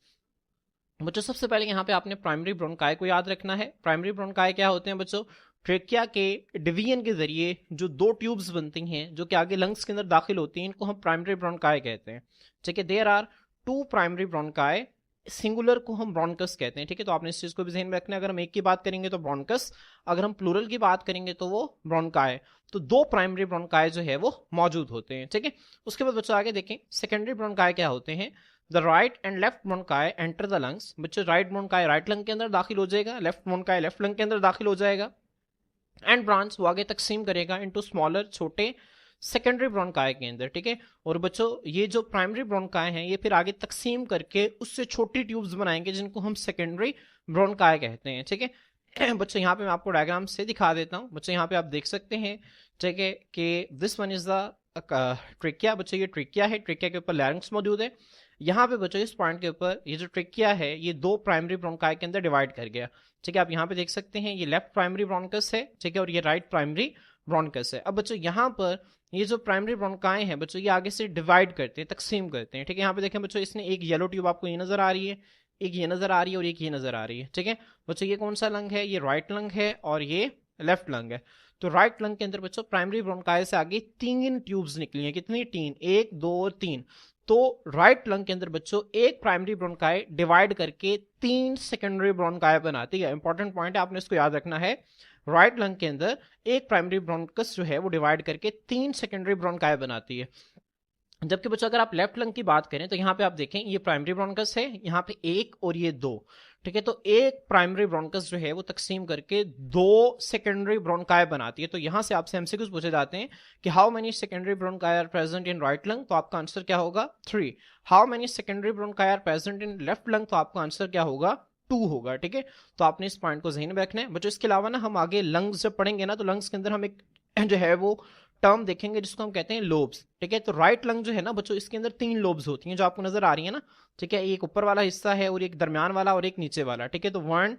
बच्चों सबसे पहले यहाँ पे आपने प्राइमरी ब्रोनकाई को याद रखना है। प्राइमरी ब्रोनकाई क्या होते हैं बच्चों, ट्रेकिया के डिवीजन के जरिए जो दो ट्यूब्स बनती हैं जो कि आगे लंग्स के अंदर दाखिल होती हैं, इनको हम प्राइमरी ब्रोनकाई कहते हैं। ठीक है, there are two primary bronchi, singular को हम ब्रोनकस कहते हैं। ठीक है, तो आपने इस चीज को भी ध्यान में रखना है, अगर हम एक की बात करेंगे तो ब्रोनकस, अगर हम प्लूरल की बात करेंगे तो वो ब्रोनकाई। तो दो प्राइमरी ब्रोनकाई जो है वो मौजूद होते हैं। ठीक है, उसके बाद बच्चों आगे देखें सेकेंडरी ब्रोनकाई क्या होते हैं। The right and left bronchi enter the lungs. बच्चों राइट ब्रोनकाई राइट लंग के अंदर दाखिल हो जाएगा, लेफ्ट ब्रोनकाई लेफ्ट लंग के अंदर दाखिल हो जाएगा। एंड ब्रांच वो आगे तकसीम करेगा इनटू स्मॉलर, छोटे सेकेंडरी ब्रोनकाई के अंदर। ठीक है, और बच्चों ये जो प्राइमरी ब्रोनकाई हैं ये फिर आगे तकसीम करके उससे छोटी ट्यूब्स बनाएंगे जिनको हम सेकेंडरी ब्रोनकाई कहते हैं। ठीक है, बच्चों यहाँ पे मैं आपको डायग्राम से दिखा देता हूँ। बच्चों यहाँ पे आप देख सकते हैं, ठीक है, कि this one is the trachea. बच्चों ये ट्रिकिया है, ट्रिकिया के ऊपर लैरिंक्स मौजूद है। यहाँ पे बच्चों इस पॉइंट के ऊपर ये जो ट्रिकिया है ये दो प्राइमरी ब्रोनकाई के अंदर डिवाइड कर गया। ठीक है, आप यहाँ पे देख सकते हैं ये लेफ्ट प्राइमरी ब्रोनकस है, ठीक है, और ये राइट प्राइमरी ब्रोनकस है। अब बच्चों यहाँ पर ये जो प्राइमरी ब्रोनकाई हैं बच्चों ये आगे से डिवाइड करते हैं, तकसीम करते हैं। ठीक है, यहाँ पे देखें बच्चों इसने एक येलो ट्यूब आपको ये नजर आ रही है, एक ये नजर आ रही है और एक ये नजर आ रही है। ठीक है बच्चों, ये कौन सा लंग है, ये राइट लंग है और ये लेफ्ट लंग है। तो राइट लंग के अंदर बच्चों प्राइमरी ब्रोनकाई से आगे तीन ट्यूब्स निकली हैं। कितनी, तीन, एक, दो और तीन। तो राइट लंग के अंदर बच्चों एक प्राइमरी ब्रोंकाई डिवाइड करके 3 सेकेंडरी ब्रोंकाई बनाती है। इंपॉर्टेंट पॉइंट है, आपने इसको याद रखना है। राइट लंग के अंदर एक प्राइमरी ब्रोंकस जो है वो डिवाइड करके 3 सेकेंडरी ब्रोंकाई बनाती है। जबकि बच्चों अगर आप लेफ्ट लंग की बात करें तो यहाँ पे आप देखें ये प्राइमरी ब्रोंकस है, यहाँ पे एक और ये दो, ठीक है। तो एक प्राइमरी ब्रोंकस जो है वो तकसीम करके 2 सेकेंडरी ब्रोंकाई बनाती है। तो यहां से आपसे एमसीक्यूज पूछे जाते हैं कि how many secondary bronchi are present in right lung, तो आपका आंसर क्या होगा 3। How many secondary bronchi are present in left lung, तो आपका आंसर क्या होगा 2 होगा, ठीक है। तो आपने इस पॉइंट को ज़हन में रखना है बच्चों। इसके अलावा ना हम आगे लंग्स जब पढ़ेंगे ना, तो लंग्स के अंदर हम एक जो है वो टर्म देखेंगे जिसको हम कहते हैं लोब्स, ठीक है। तो राइट लंग जो है ना बच्चों, इसके अंदर 3 लोब्स होती हैं जो आपको नजर आ रही है ना, ठीक है। एक ऊपर वाला हिस्सा है और एक दरमियान वाला और एक नीचे वाला, ठीक है। तो 1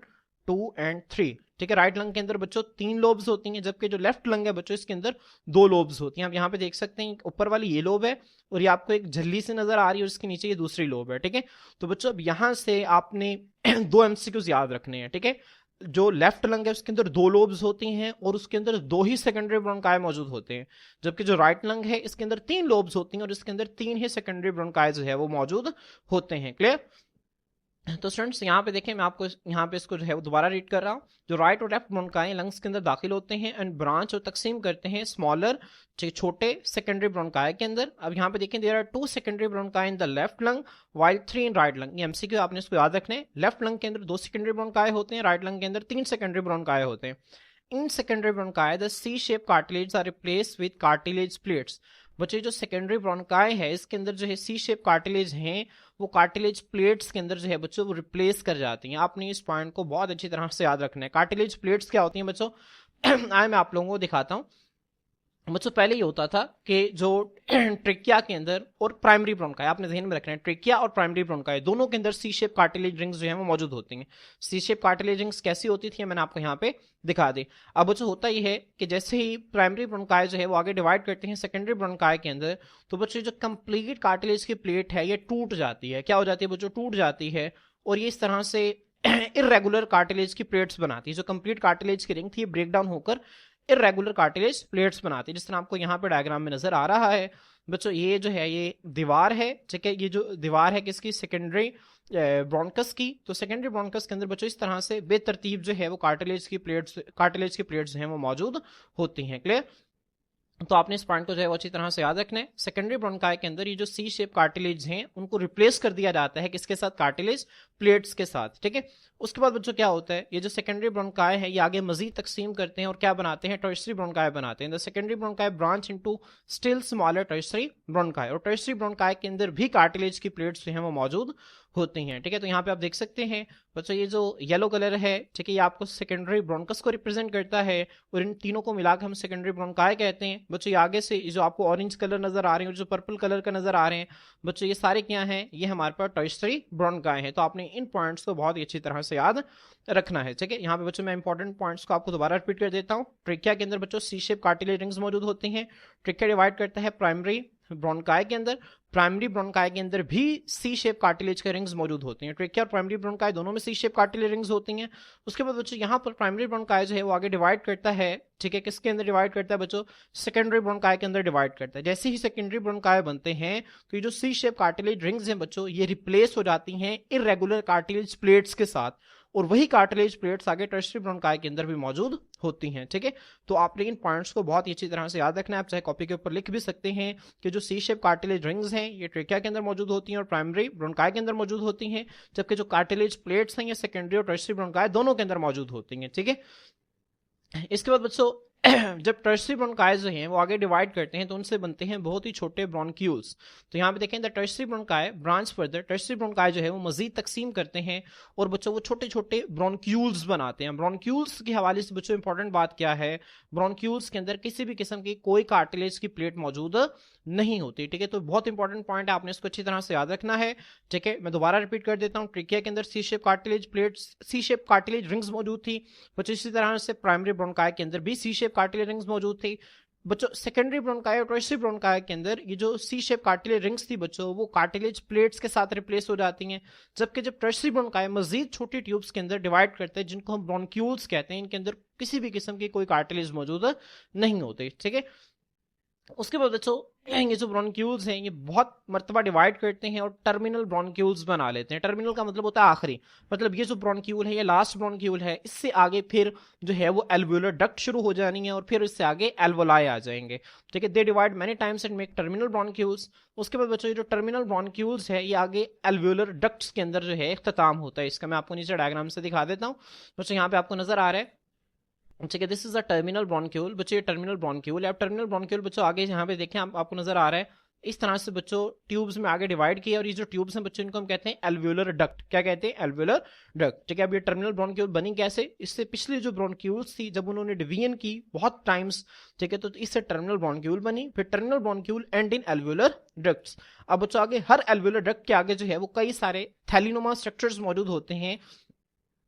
2 एंड 3, ठीक है। राइट लंग के अंदर बच्चों 3 लोब्स होती हैं, जबकि जो लेफ्ट लंग है बच्चों इसके अंदर 2 लोब्स होती हैं। आप यहाँ पे देख सकते हैं ऊपर वाली ये लोब है और ये आपको एक झल्ली से नजर आ रही है और इसके नीचे ये दूसरी लोब है, ठीक है। तो बच्चों अब यहाँ से आपने 2 एमसीक्यूज याद रखने हैं, ठीक है। जो लेफ्ट लंग है उसके अंदर 2 लोब्स होती हैं और उसके अंदर 2 ही सेकेंडरी ब्रोंकाई मौजूद होते हैं, जबकि जो राइट लंग है इसके अंदर 3 लोब्स होती हैं और इसके अंदर 3 ही सेकेंडरी ब्रोंकाई जो है वो मौजूद होते हैं। क्लियर? तो स्टूडेंट्स यहाँ पे देखें, मैं आपको यहाँ पे इसको जो है वो दोबारा रीड कर रहा हूँ। जो राइट और लेफ्ट ब्रोंकाई लंग्स के अंदर दाखिल होते हैं एंड ब्रांच और तकसीम करते हैं स्मॉलर छोटे सेकेंडरी ब्रोंकाई के अंदर। अब यहाँ पे देखें there are 2 secondary bronchi in the left lung while 3 in right lung. ये एमसीक्यू आपने इसको याद रखना है। लेफ्ट लंग के अंदर 2 सेकेंडरी ब्रोंकाई होते हैं, राइट लंग के अंदर 3 सेकेंडरी ब्रोंकाई होते हैं। In secondary bronchi the C shape cartilage are replace with cartilage plates. बच्चे जो सेकेंडरी ब्रोंकाई है इसके अंदर जो है सी शेप कार्टिलेज हैं वो कार्टिलेज प्लेट्स के अंदर जो है बच्चों वो रिप्लेस कर जाती हैं। आपने इस पॉइंट को बहुत अच्छी तरह से याद रखना है। कार्टिलेज प्लेट्स क्या होती हैं बच्चों? आए मैं आप लोगों को दिखाता हूँ। बच्चों पहले ये होता था कि जो ट्रिकिया के अंदर और प्राइमरी ब्रोंकाई, आपने ध्यान में रखना है, ट्रिकिया और प्राइमरी ब्रोंकाई दोनों के अंदर सी शेप कार्टिलेज रिंग्स जो है वो मौजूद होती हैं। सी शेप कार्टिलेज रिंग्स कैसी होती थी मैंने आपको यहाँ पे दिखा दी। अब बच्चों होता ये है कि जैसे ही प्राइमरी ब्रोंकाई जो है वो आगे डिवाइड करते हैं सेकेंडरी ब्रोंकाई के अंदर, तो बच्चों जो कंप्लीट कार्टिलेज की प्लेट है ये टूट जाती है। क्या हो जाती है बच्चों? टूट जाती है और ये इस तरह से इरेगुलर कार्टिलेज की प्लेट्स बनाती है। जो कंप्लीट कार्टिलेज की रिंग थी ब्रेक डाउन होकर इरेगुलर कार्टिलेज प्लेट्स बनाती है, जिस तरह आपको यहाँ पे डायग्राम में नजर आ रहा है। बच्चों ये जो है ये दीवार है, ठीक है। ये जो दीवार है किसकी? सेकेंडरी ब्रोंकस की। तो सेकेंडरी ब्रोंकस के अंदर बच्चों इस तरह से बेतरतीब जो है वो कार्टिलेज की प्लेट्स जो है वो मौजूद होती हैं। क्लियर? तो आपने इस पॉइंट को जो है वो अच्छी तरह से याद रखना है। सेकेंडरी ब्रोंकाई के अंदर ये जो सी शेप कार्टिलेज हैं उनको रिप्लेस कर दिया जाता है किसके साथ? कार्टिलेज प्लेट्स के साथ, ठीक है। उसके बाद बच्चों क्या होता है, ये जो सेकेंडरी ब्रोंकाई है ये आगे मजीद तकसीम करते हैं और क्या बनाते हैं? टर्शियरी ब्रोंकाई बनाते हैं। The secondary bronchi branch into still smaller tertiary bronchi, और टर्शियरी ब्रोंकाई के अंदर भी कार्टिलेज की प्लेट्स जो है वो मौजूद होती हैं, ठीक है। तो यहाँ पे आप देख सकते हैं बच्चों ये जो येलो कलर है, ठीक है, ये आपको सेकेंडरी ब्रोंकस को रिप्रेजेंट करता है और इन तीनों को मिलाकर हम सेकेंडरी ब्रोंकाई कहते हैं। बच्चों ये आगे से जो आपको ऑरेंज कलर नजर आ रहे हैं और जो पर्पल कलर का नजर आ रहे हैं बच्चों, ये सारे क्या हैं? ये हमारे पास टर्शियरी ब्रोंकाई हैं। तो आपने इन पॉइंट्स को बहुत ही अच्छी तरह से याद रखना है, ठीक है। यहाँ पे बच्चों मैं इंपॉर्टेंट पॉइंट्स को आपको दोबारा रिपीट कर देता हूँ। ट्रिकिया के अंदर बच्चों सी शेप कार्टिलेज रिंग्स मौजूद होती हैं। ट्रिकिया डिवाइड करता है प्राइमरी ब्रोंकाई के अंदर, प्राइमरी ब्रोंकाई के अंदर भी सी शेप कार्टिलेज के रिंग्स मौजूद होती हैं। ट्रिकिया और प्राइमरी ब्रोंकाई दोनों में सी शेप कार्टिलेज रिंग्स होती हैं। उसके बाद बच्चों यहाँ पर प्राइमरी ब्रोंकाई जो है वो आगे डिवाइड करता है, ठीक है। किसके अंदर डिवाइड करता है बच्चों? सेकेंडरी ब्रोंकाई के अंदर डिवाइड करता है। जैसे ही सेकेंडरी ब्रोंकाई बनते हैं तो ये जो सी शेप कार्टिलेज रिंग्स हैं बच्चों ये रिप्लेस हो जाती हैं इरेगुलर कार्टिलेज प्लेट्स के साथ, और वही कार्टिलेज प्लेट्स आगे टर्शियरी ब्रोंकाई के अंदर भी मौजूद होती हैं, ठीक है। तो आपने इन पॉइंट्स को बहुत ही अच्छी तरह से याद रखना है। आप चाहे कॉपी के ऊपर लिख भी सकते हैं कि जो सी शेप कार्टिलेज रिंग्स हैं ये ट्रेकिया के अंदर मौजूद होती हैं और प्राइमरी ब्रोंकाई के अंदर मौजूद होती हैं, जबकि जो कार्टिलेज प्लेट्स हैं ये सेकेंडरी और टर्शियरी ब्रोंकाई दोनों के अंदर मौजूद होती हैं, ठीक है। इसके बाद बच्चों जब टर्शियरी ब्रोंकाई जो हैं वो आगे डिवाइड करते हैं तो उनसे बनते हैं बहुत ही छोटे ब्रोंक्यूल्स। तो यहाँ पे देखें the tertiary bronchi branch further, tertiary bronchi जो है वो मजीद तकसीम करते हैं और बच्चों वो छोटे छोटे ब्रोंक्यूल्स बनाते हैं। ब्रोंक्यूल्स के हवाले से बच्चों इंपॉर्टेंट बात क्या है, ब्रोंक्यूल्स के अंदर किसी भी किस्म की कोई कार्टिलेज की प्लेट मौजूद नहीं होती, ठीक है। तो बहुत इंपॉर्टेंट पॉइंट है, आपने इसको अच्छी तरह से याद रखना है, ठीक है। मैं दोबारा रिपीट कर देता हूँ। ट्रिकिया के अंदर सी शेप कार्टिलेज प्लेट्स, सी शेप कार्टिलेज रिंग्स मौजूद थी बच्चों। इसी तरह से प्राइमरी ब्रोंकाई के अंदर भी सी शेप कार्टिलेज रिंग्स मौजूद थी बच्चों। सेकेंडरी ब्रोंकाई और टर्शियरी ब्रोंकाई के अंदर ये जो सी शेप कार्टिलेज रिंग्स थी बच्चों वो कार्टिलेज प्लेट्स के साथ रिप्लेस हो जाती हैं, जबकि जब टर्शियरी ब्रोंकाई मजीद छोटी ट्यूब्स के अंदर डिवाइड करते हैं जिनको हम ब्रोंक्यूल्स कहते हैं, इनके अंदर किसी भी किस्म की कोई कार्टिलेज मौजूद नहीं होती, ठीक है। उसके बाद बच्चों ये जो ब्रोंक्यूल्स हैं ये बहुत मर्तबा डिवाइड करते हैं और टर्मिनल ब्रोंक्यूल्स बना लेते हैं। टर्मिनल का मतलब होता है आखिरी, मतलब ये जो ब्रोंक्यूल है ये लास्ट ब्रोंक्यूल है, इससे आगे फिर जो है वो एल्वुलर डक्ट शुरू हो जानी है और फिर इससे आगे एल्वोलाई आ जाएंगे। ठीक है, they divide many times and make terminal bronchioles. उसके बाद बच्चों ये जो टर्मिनल ब्रोंक्यूल्स है ये आगे एल्वुलर डक्ट्स के अंदर जो है इख्तिताम होता है। इसका मैं आपको नीचे डायग्राम से दिखा देता हूँ। बच्चों यहाँ पे आपको नजर आ रहा है, ठीक है, this is a terminal bronchiole. बच्चों ये टर्मिनल ब्रोंक्यूल है। अब टर्मिनल ब्रोंक्यूल बच्चों आगे यहाँ पे देखें आपको नजर आ रहा है इस तरह से बच्चों ट्यूब्स में आगे डिवाइड किया, और ये जो ट्यूब्स हैं बच्चों इनको हम कहते हैं एल्वुलर डक्ट। क्या कहते हैं? Alveolar duct. ठीक है, अब ये टर्मिनल ब्रोंक्यूल बनी कैसे? इससे पिछली जो ब्रोंक्यूल्स थी जब उन्होंने डिवीजन की बहुत टाइम्स, ठीक है, तो इससे टर्मिनल ब्रोंक्यूल बनी, फिर terminal bronchiole and in alveolar ducts. अब बच्चों आगे हर एल्वुलर डक्ट के आगे जो है वो कई सारे थैलीनुमा स्ट्रक्चर्स मौजूद होते हैं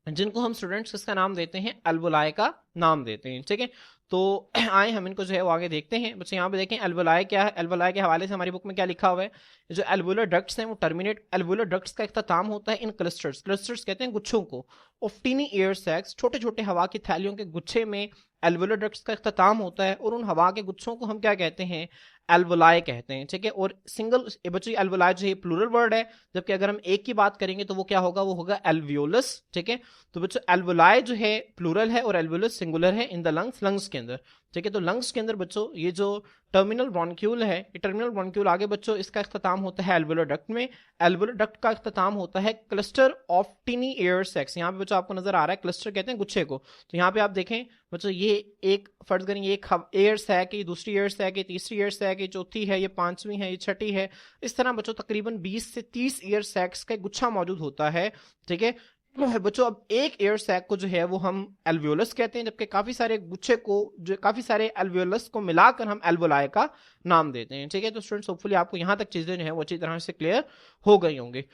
जिनको हम स्टूडेंट्स किसका नाम देते हैं? एल्वोलाई का नाम देते हैं। ठीक है, तो आए हम इनको जो है वो आगे देखते हैं। बच्चे यहाँ पे देखें एल्वोलाई क्या है। एल्वोलाई के हवाले से हमारी बुक में क्या लिखा हुआ है? जो एल्वुलर डक्ट्स हैं वो टर्मिनेट, एल्वुलर डक्ट्स का इख्तिताम होता है इन क्लस्टर्स। क्लस्टर्स कहते हैं गुच्छों को, ऑफ टीनी एयर सैक्स, छोटे छोटे हवा की थैलियों के गुच्छे में एल्वुलर डक्ट्स का इख्तिताम होता है, और उन हवा के गुच्छों को हम क्या कहते हैं? एल्वोलाई कहते हैं। ठीक है, और सिंगल बच्चे एल्वोलाई जो है प्लूरल वर्ड है, जबकि अगर हम एक की बात करेंगे तो वो क्या होगा? वो होगा एल्वियोलस। ठीक है, तो बच्चों एल्वोलाई जो है प्लूरल है और एल्वियोलस सिंगुलर है इन द लंग्स, लंग्स के अंदर। ठीक है, तो लंग्स के अंदर बच्चों ये जो टर्मिनल ब्रोंक्यूल है, ये टर्मिनल ब्रोंक्यूल आगे बच्चों इसका इख्तिताम होता है एल्वुलर डक्ट में। एल्वुलर डक्ट का इख्तिताम होता है क्लस्टर ऑफ टिनी एयर सैक्स। यहाँ पे बच्चों आपको नजर आ रहा है क्लस्टर कहते हैं गुच्छे को। तो यहाँ पे आप देखें बच्चों ये एक फर्ज करेंगे एक एयर सैक है, दूसरी एयर सैक है, तीसरी एयर सैक है, चौथी है, ये पांचवी है, ये छठी है। इस तरह बच्चों तकरीबन 20 से 30 एयर सैक्स का एक गुच्छा मौजूद होता है। ठीक है बच्चों, अब एक एयर सैक को जो है वो हम एल्वियोलस कहते हैं, जबकि काफी सारे गुच्छे को, जो काफी सारे एल्वियोलस को मिलाकर हम एल्वोलाई का नाम देते हैं। ठीक है, तो स्टूडेंट्स होपफुली आपको यहां तक चीजें जो है वो अच्छी तरह से क्लियर हो गई होंगी।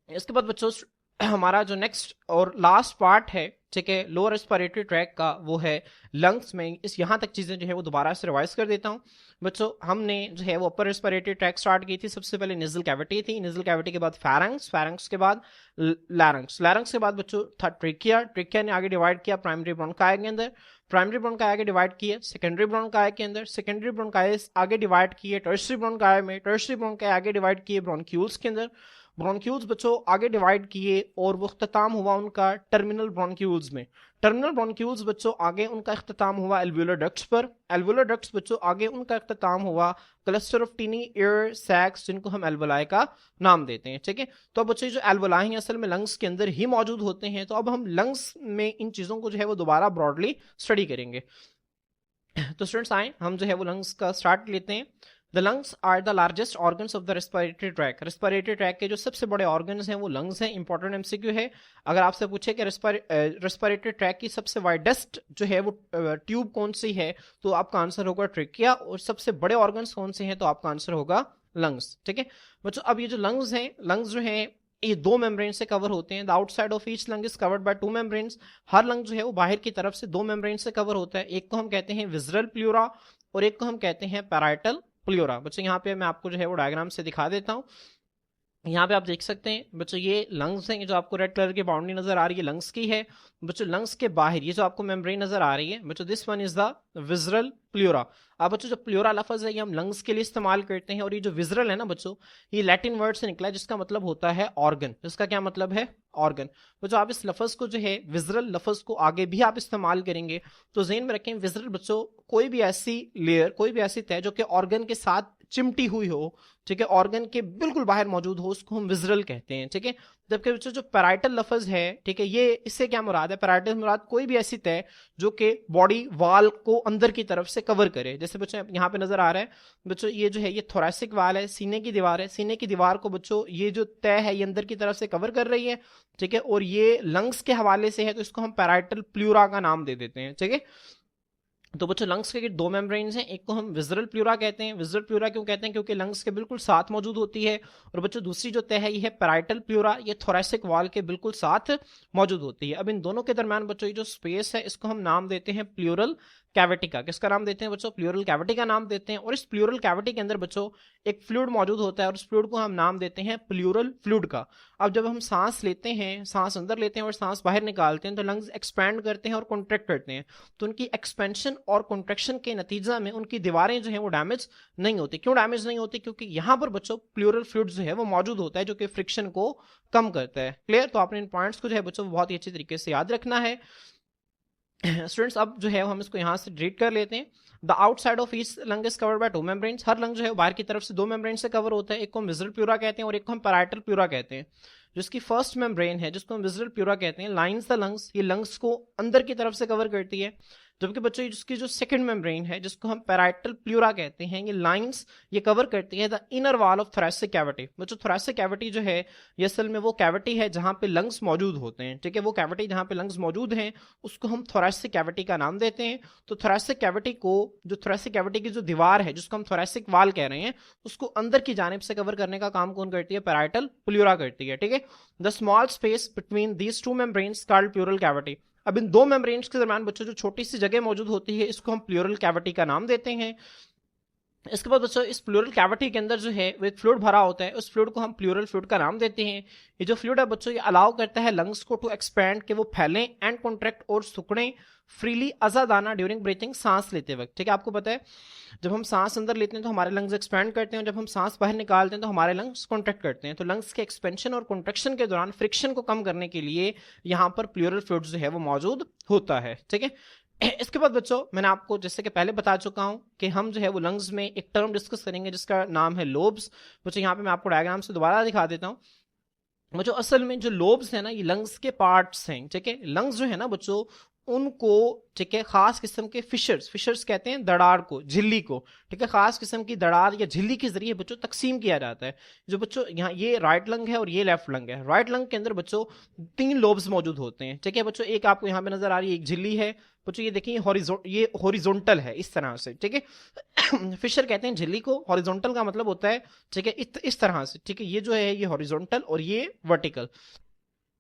इसके बाद बच्चों हमारा जो नेक्स्ट और लास्ट पार्ट है, ठीक है, लोअर रेस्पिरेटरी ट्रैक का, वो है लंग्स में। इस यहाँ तक चीजें जो है वो दोबारा से रिवाइज कर देता हूँ। बच्चों हमने जो है वो अपर रेस्पिरेटरी ट्रैक स्टार्ट की थी। सबसे पहले नेजल कैविटी थी, नेजल कैविटी के बाद फैरंक्स, फैरंक्स के बाद लैरंक्स, लैरंक्स के बाद बच्चों था ट्रिकिया, ट्रिकिया ने आगे डिवाइड किया प्राइमरी ब्रोंकाई के अंदर, प्राइमरी ब्रोंकाई आगे डिवाइड किए सेकेंडरी ब्रोंकाई के अंदर, सेकेंडरी ब्रोंकाई आगे डिवाइड किए टर्शियरी ब्रोंकाई में, टर्शियरी ब्रोंकाई आगे डिवाइड किए ब्रोंक्यूल्स के अंदर, ब्रोंक्यूल्स बच्चों आगे डिवाइड किए और वो इख्तिताम हुआ उनका टर्मिनल ब्रोंक्यूल्स में। टर्मिनल ब्रोंक्यूल्स बच्चों आगे उनका इख्तिताम हुआ एल्वुलर डक्ट्स पर। एल्वुलर डक्ट्स बच्चों आगे उनका इख्तिताम हुआ cluster of tiny air sacs, जिनको हम एल्वोलाई का नाम देते हैं। ठीक है, तो अब बच्चों जो एल्वोलाई हैं असल में लंग्स के अंदर ही मौजूद होते हैं। तो अब हम लंग्स में इन चीजों को जो है वो दोबारा ब्रॉडली स्टडी करेंगे। तो स्टूडेंट्स आए हम जो है वो लंग्स का स्टार्ट लेते हैं। The lungs are the largest organs of the respiratory tract. Respiratory tract के जो सबसे बड़े ऑर्गन्स हैं वो लंग्स हैं। इंपॉर्टेंट एमसीक्यू है, अगर आपसे पूछे कि रेस्पिरेटरी ट्रैक की सबसे वाइडेस्ट जो है वो ट्यूब कौन सी है, तो आपका आंसर होगा ट्रिकिया, और सबसे बड़े ऑर्गन्स कौन से हैं, तो आपका आंसर होगा लंग्स। ठीक है बच्चों, अब ये जो लंग्स हैं, लंग्स जो हैं ये दो मेम्ब्रेन से कवर होते हैं। The outside of each lung is covered by two membranes. Her lung जो है वो बाहर की तरफ से दो मेम्ब्रेन से कवर होता है। एक को हम कहते हैं विजरल प्लूरा और एक को हम कहते हैं पैराइटल प्लूरा। बच्चों यहाँ पे मैं आपको जो है वो डायग्राम से दिखा देता हूँ। यहाँ पे आप देख सकते हैं बच्चों ये लंग्स हैं, जो आपको रेड कलर की बाउंड्री नजर आ रही है लंग्स की है। बच्चों लंग्स के बाहर ये जो आपको मेम्ब्रेन नजर आ रही है बच्चों, this one is the visceral pleura. अब बच्चों जो प्लूरा लफ्ज है ये हम लंग्स के लिए इस्तेमाल करते हैं, और ये जो विजरल है ना बच्चों, ये लैटिन वर्ड से निकला है जिसका मतलब होता है ऑर्गन। इसका क्या मतलब है? ऑर्गन। बच्चों आप इस लफ्ज को जो है विजरल लफ्ज को आगे भी आप इस्तेमाल करेंगे तो ज़हन में रखें, विजरल बच्चों कोई भी ऐसी लेयर, कोई भी ऐसी तय जो कि ऑर्गन के साथ चिमटी हुई हो, ठीक है, ऑर्गन के बिल्कुल बाहर मौजूद हो, उसको हम विजरल कहते हैं। ठीक है, जबकि बच्चों जो पैराइटल लफ्ज है, ठीक है, ये इससे क्या मुराद है? पैराइटल मुराद कोई भी ऐसी तय जो कि बॉडी वाल को अंदर की तरफ से कवर करे। जैसे बच्चों यहाँ पे नजर आ रहा है बच्चों, ये जो है ये थोरैसिक वाल है, सीने की दीवार है, सीने की दीवार को बच्चों ये जो तय है ये अंदर की तरफ से कवर कर रही है। ठीक है, और ये लंग्स के हवाले से है तो इसको हम पैराइटल प्लूरा का नाम दे देते हैं। ठीक है, तो बच्चों लंग्स के दो मेम्ब्रेन्स हैं, एक को हम विजरल प्लूरा कहते हैं। विजरल प्लूरा क्यों कहते हैं? क्योंकि लंग्स के बिल्कुल साथ मौजूद होती है। और बच्चों दूसरी जो तय है ये है पैराइटल प्लूरा, ये थोरैसिक वॉल के बिल्कुल साथ मौजूद होती है। अब इन दोनों के दरमियान बच्चों ये जो स्पेस है इसको हम नाम देते हैं प्लूरल कैविटी का। किसका नाम देते हैं बच्चों? प्लूरल कैविटी का नाम देते हैं। और इस प्लूरल कैविटी के अंदर बच्चों एक फ्लूइड मौजूद होता है, और इस फ्लूइड को हम नाम देते हैं प्लूरल फ्लूइड का। अब जब हम सांस लेते हैं, सांस अंदर लेते हैं और सांस बाहर निकालते हैं, तो लंग्स एक्सपैंड करते हैं और कॉन्ट्रैक्ट करते हैं। तो उनकी एक्सपेंशन और कॉन्ट्रैक्शन के नतीजा में उनकी दीवारें जो है वो डैमेज नहीं होती। क्यों डैमेज नहीं होती? क्योंकि यहाँ पर बच्चों प्लूरल फ्लूइड जो है वो मौजूद होता है, जो कि फ्रिक्शन को कम करता है। क्लियर? तो आपने इन पॉइंट्स को जो है बच्चों बहुत ही अच्छी तरीके से याद रखना है। स्टूडेंट्स अब जो है हम इसको यहाँ से रीड कर लेते हैं। The outside of each lung is covered by 2 membranes. Her lung जो है बाहर की तरफ से 2 मेम्ब्रेन से कवर होता है। एक को हम विजुअल प्यूरा कहते हैं और एक को हम पैराइटल प्यूरा कहते हैं। जिसकी फर्स्ट मेम्ब्रेन है, जिसको हम विजुअल प्यूरा कहते हैं, लाइंस द लंग्स, ये लंग्स को अंदर की तरफ से कवर करती है। जबकि बच्चों जिसकी जो सेकंड मेम्ब्रेन है, जिसको हम पैराइटल प्यूरा कहते हैं, ये लाइंस ये कवर करती है the inner wall of thoracic cavity. बच्चों थोरैसिक कैविटी जो है ये असल में वो कैविटी है जहां पे लंग्स मौजूद होते हैं। ठीक है, वो कैविटी जहां पे लंग्स मौजूद हैं उसको हम थोरैसिक कैविटी का नाम देते हैं। तो थोरैसिक कैविटी को, जो थोरैसिक कैविटी की जो दीवार है जिसको हम थोरैसिक वाल कह रहे हैं, उसको अंदर की जानिब से कवर करने का काम कौन करती है? पैराइटल प्यूरा करती है। ठीक है, the small space between these 2 membranes called pleural cavity. अब इन 2 मेम्ब्रेन्स के दरमियान बच्चों जो छोटी सी जगह मौजूद होती है इसको हम प्लूरल कैविटी का नाम देते हैं। इसके बाद बच्चों इस प्लूरल कैविटी के अंदर जो है वो एक फ्लूइड भरा होता है, उस फ्लूइड को हम प्लूरल फ्लूइड का नाम देते हैं। ये जो फ्लूइड है बच्चों ये अलाउ करता है लंग्स को टू एक्सपैंड, के वो फैलें एंड कॉन्ट्रैक्ट और सुकड़ें फ्रीली आजादाना ड्यूरिंग ब्रीथिंग, सांस लेते वक्त। ठीक है, आपको पता है जब हम सांस अंदर लेते हैं तो हमारे लंग्स एक्सपैंड करते हैं, और जब हम सांस बाहर निकालते हैं तो हमारे लंग्स कॉन्ट्रैक्ट करते हैं। तो लंग्स के एक्सपेंशन और कॉन्ट्रैक्शन के दौरान फ्रिक्शन को कम करने के लिए यहाँ पर प्लूरल फ्लूइड जो है वो मौजूद होता है। ठीक है, इसके बाद बच्चों मैंने आपको जैसे कि पहले बता चुका हूं कि हम जो है वो लंग्स में एक टर्म डिस्कस करेंगे जिसका नाम है लोब्स। बच्चों यहाँ पे मैं आपको डायग्राम से दोबारा दिखा देता हूं। बच्चों असल में जो लोब्स है ना ये लंग्स के पार्ट्स हैं। ठीक है, लंग्स जो है ना बच्चों उनको, ठीक है, खास किस्म के फिशर्स कहते हैं दरार को, झिल्ली को। ठीक है, खास किस्म की दरार या झिल्ली के जरिए बच्चों तकसीम किया जाता है। जो बच्चों यहाँ ये राइट लंग है और ये लेफ्ट लंग है। राइट लंग के अंदर बच्चों 3 लोब्स मौजूद होते हैं। ठीक है बच्चों, एक आपको यहाँ पे नजर आ रही है, एक झिल्ली है बच्चों, ये देखिए ये हॉरिजॉन्टल है इस तरह से। ठीक है, फिशर कहते हैं झिल्ली को। हॉरिजॉन्टल का मतलब होता है, ठीक है, इस तरह से। ठीक है, ये जो है ये हॉरिजॉन्टल और ये वर्टिकल।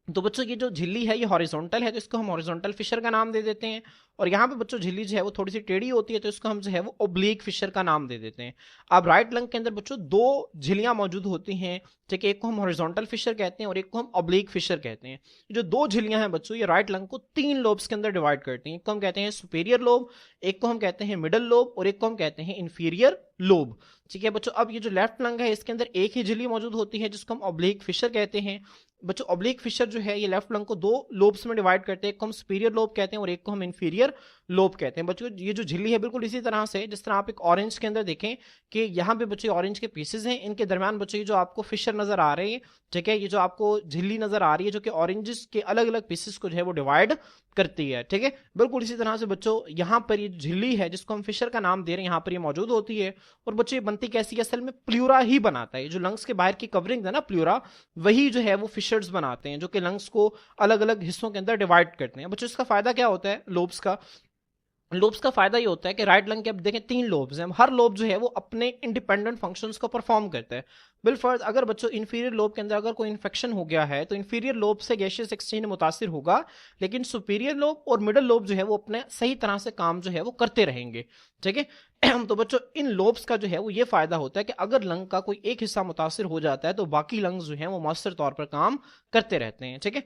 तो बच्चों ये जो झिल्ली है ये हॉरिजॉन्टल है तो इसको हम हॉरिजॉन्टल फिशर का नाम दे देते हैं। और यहाँ पे बच्चों झिल्ली जो है वो थोड़ी सी टेढ़ी होती है तो इसको हम जो है वो ओब्लिक फिशर का नाम दे देते हैं। अब राइट लंग के अंदर बच्चों 2 झिल्लियां मौजूद होती हैं। ठीक है, एक को हम हॉरिजॉन्टल फिशर कहते हैं और एक को हम ओब्लिक फिशर कहते हैं। जो 2 झिल्लियां हैं बच्चों ये राइट लंग को 3 लोब्स के अंदर डिवाइड करती हैं। एक को हम कहते हैं सुपीरियर लोब, एक को हम कहते हैं मिडल लोब और एक को हम कहते हैं इंफीरियर लोब। ठीक है बच्चों, अब ये जो लेफ्ट लंग है इसके अंदर एक ही झिल्ली मौजूद होती है जिसको हम ओब्लिक फिशर कहते हैं। बच्चों ऑब्लिक फिशर जो है ये लेफ्ट लंग को 2 लोब्स में डिवाइड करते हैं, एक को हम सुपीरियर लोब कहते हैं और एक को हम इंफीरियर लोब कहते हैं। बच्चों ये जो झिल्ली है बिल्कुल इसी तरह से, जिस तरह आप एक ऑरेंज के अंदर देखें कि यहाँ पे बच्चों ऑरेंज के पीसेस हैं, इनके दरमियान बच्चों ये जो आपको फिशर नजर आ रहे हैं, ठीक है, ये जो आपको झिल्ली नजर आ रही है जो कि ऑरेंजेस के अलग अलग पीसेस को जो है वो डिवाइड करती है। ठीक है, बिल्कुल इसी तरह से बच्चों यहाँ पर ये झिल्ली है जिसको हम फिशर का नाम दे रहे हैं यहाँ पर ये मौजूद होती है। और बच्चों ये बनती कैसी है? असल में प्लूरा ही बनाता है। जो लंग्स के बाहर की कवरिंग है ना प्लूरा, वही जो है वो फिशर्स बनाते हैं जो कि लंग्स को अलग अलग हिस्सों के अंदर डिवाइड करते हैं। बच्चों इसका फायदा क्या होता है लोब्स का? लोब्स का फायदा ये होता है कि राइट लंग के अब देखें 3 लोब्स हैं, हर लोब जो है वो अपने इंडिपेंडेंट फंक्शंस को परफॉर्म करता है। बिलफर्ज अगर बच्चों इंफीरियर लोब के अंदर अगर कोई इन्फेक्शन हो गया है तो इंफीरियर लोब से गैशियस एक्सचेंज मुतासिर होगा, लेकिन सुपीरियर लोब और मिडल लोब जो है वो अपने सही तरह से काम जो है वो करते रहेंगे। ठीक है, तो बच्चों इन लोब्स का जो है वो ये फायदा होता है कि अगर लंग का कोई एक हिस्सा मुतासिर हो जाता है तो बाकी लंग्स जो है वो मौसर तौर पर काम करते रहते हैं। ठीक है,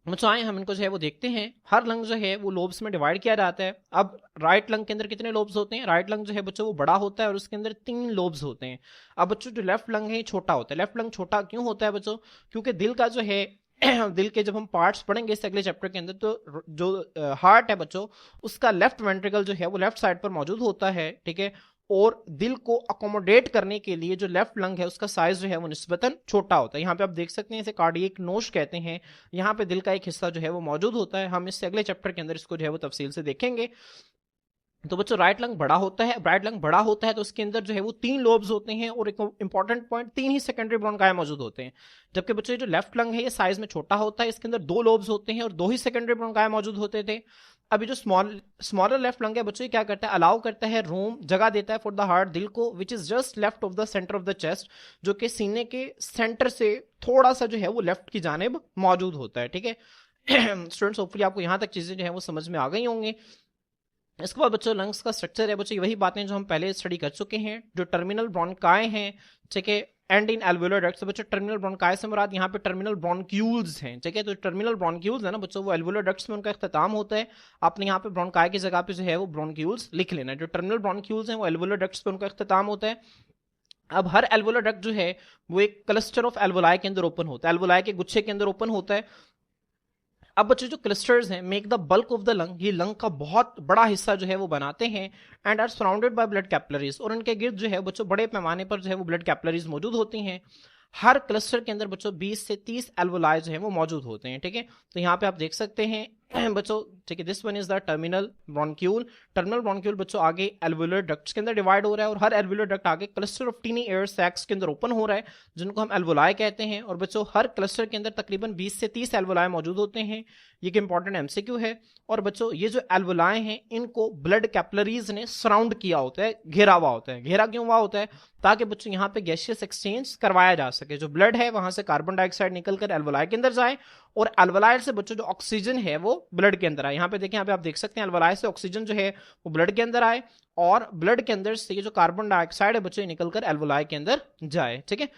बच्चों आए हम इनको जो है वो देखते हैं। हर लंग जो है वो लोब्स में डिवाइड किया जाता है। अब राइट लंग के अंदर कितने लोब्स होते हैं? राइट लंग जो है बच्चों वो बड़ा होता है और उसके अंदर 3 लोब्स होते हैं। अब बच्चों जो लेफ्ट लंग है छोटा होता है। लेफ्ट लंग छोटा क्यों होता है बच्चों? क्योंकि दिल का जो है दिल के जब हम पार्ट्स पढ़ेंगे इस अगले चैप्टर के अंदर तो जो हार्ट है बच्चों उसका लेफ्ट वेंट्रिकल जो है वो लेफ्ट साइड पर मौजूद होता है। ठीक है, और दिल को अकोमोडेट करने के लिए जो लेफ्ट लंग है उसका साइज जो है वो निस्बतन छोटा होता है। यहाँ पे आप देख सकते हैं इसे कार्डियक नोश कहते हैं। यहाँ पे दिल का एक हिस्सा जो है वो मौजूद होता है। हम इससे अगले चैप्टर के अंदर इसको जो है वो तफसील से देखेंगे। तो बच्चों राइट लंग बड़ा होता है। राइट लंग बड़ा होता है तो उसके अंदर जो है वो 3 लोब्स होते हैं और एक इंपॉर्टेंट पॉइंट 3 ही सेकेंडरी ब्रोंकाई मौजूद होते हैं। जबकि बच्चों ये जो लेफ्ट लंग है ये साइज में छोटा होता है, इसके अंदर 2 लोब्स होते हैं और 2 ही सेकेंडरी ब्रोंकाई मौजूद होते थे। अभी जो स्मॉलर लेफ्ट लंग है बच्चों ये क्या करता है? अलाउ करता है रूम, जगह देता है फॉर द हार्ट, दिल को, which is just left of the centre of the chest, जो कि सीने के सेंटर से थोड़ा सा जो है वो लेफ्ट की जानिब मौजूद होता है। ठीक है स्टूडेंट्स, होपफुली आपको यहाँ तक चीजें जो है वो समझ में आ गई होंगी। इसके बाद बच्चों लंग्स का स्ट्रक्चर है बच्चों वही बातें जो हम पहले स्टडी कर चुके हैं। जो टर्मिनल ब्रोंकाई हैं, ठीक है, एंड इन एल्वुलर डक्ट्स। बच्चों टर्मिनल ब्रोंकाई से मुराद यहाँ पे टर्मिनल ब्रोंक्यूल्स हैं, ठीक है। तो टर्मिनल ब्रोंक्यूल्स है ना बच्चों, वो एल्वुलर डक्ट्स में उनका इख्तिताम होता है। आपने यहाँ पे ब्रोंकाई की जगह पे जो है वो ब्रोंक्यूल्स लिख लेना है। जो टर्मिनल ब्रोंक्यूल्स हैं वो एल्वुलर डक्ट्स पे उनका इख्तिताम होता है। अब हर एल्वुलर डक्ट जो है वो एक क्लस्टर ऑफ एल्वुलाई के अंदर ओपन होता है, एल्वुलाई के गुच्छे के अंदर ओपन होता है। अब बच्चों जो क्लस्टर्स हैं make the bulk of the lung, ये लंग का बहुत बड़ा हिस्सा जो है वो बनाते हैं। And are surrounded by blood capillaries, और उनके गिर्द जो है बच्चों बड़े पैमाने पर जो है वो ब्लड कैपिलरीज मौजूद होती हैं। हर क्लस्टर के अंदर बच्चों 20 से 30 एल्वुलाई जो है वो मौजूद होते हैं, ठीक है। तो यहाँ पे आप देख सकते हैं बच्चों, ठीक है, this one is the terminal bronchiole. Terminal bronchiole बच्चों आगे एल्वुलर डक्ट्स के अंदर डिवाइड हो रहा है, और हर एल्वुलर डक्ट आगे cluster of tiny air sacs के अंदर ओपन हो रहा है, जिनको हम एल्वुलाई कहते हैं। और बच्चों हर क्लस्टर के अंदर तकरीबन 20 से 30 एल्वुलाई मौजूद होते हैं। ये एक इंपॉर्टेंट एमसीक्यू है। और बच्चों ये जो एल्वुलाई हैं इनको ब्लड कैपिलरीज ने सराउंड किया होता है, घेरा हुआ होता है। घेरा क्यों हुआ होता है? ताकि बच्चों यहाँ पे गैसियस एक्सचेंज करवाया जा सके। जो ब्लड है वहां से कार्बन डाइऑक्साइड निकलकर एल्वुलाई के अंदर जाए, और एल्वुलाई से बच्चों जो ऑक्सीजन है वो ब्लड के अंदर आए। यहाँ पे देखें, यहाँ पे आप देख सकते हैं एल्वुलाई से ऑक्सीजन जो है वो ब्लड के अंदर आए, और ब्लड के अंदर से ये जो कार्बन डाइऑक्साइड है बच्चों निकलकर एल्वुलाई के अंदर जाए, ठीक है।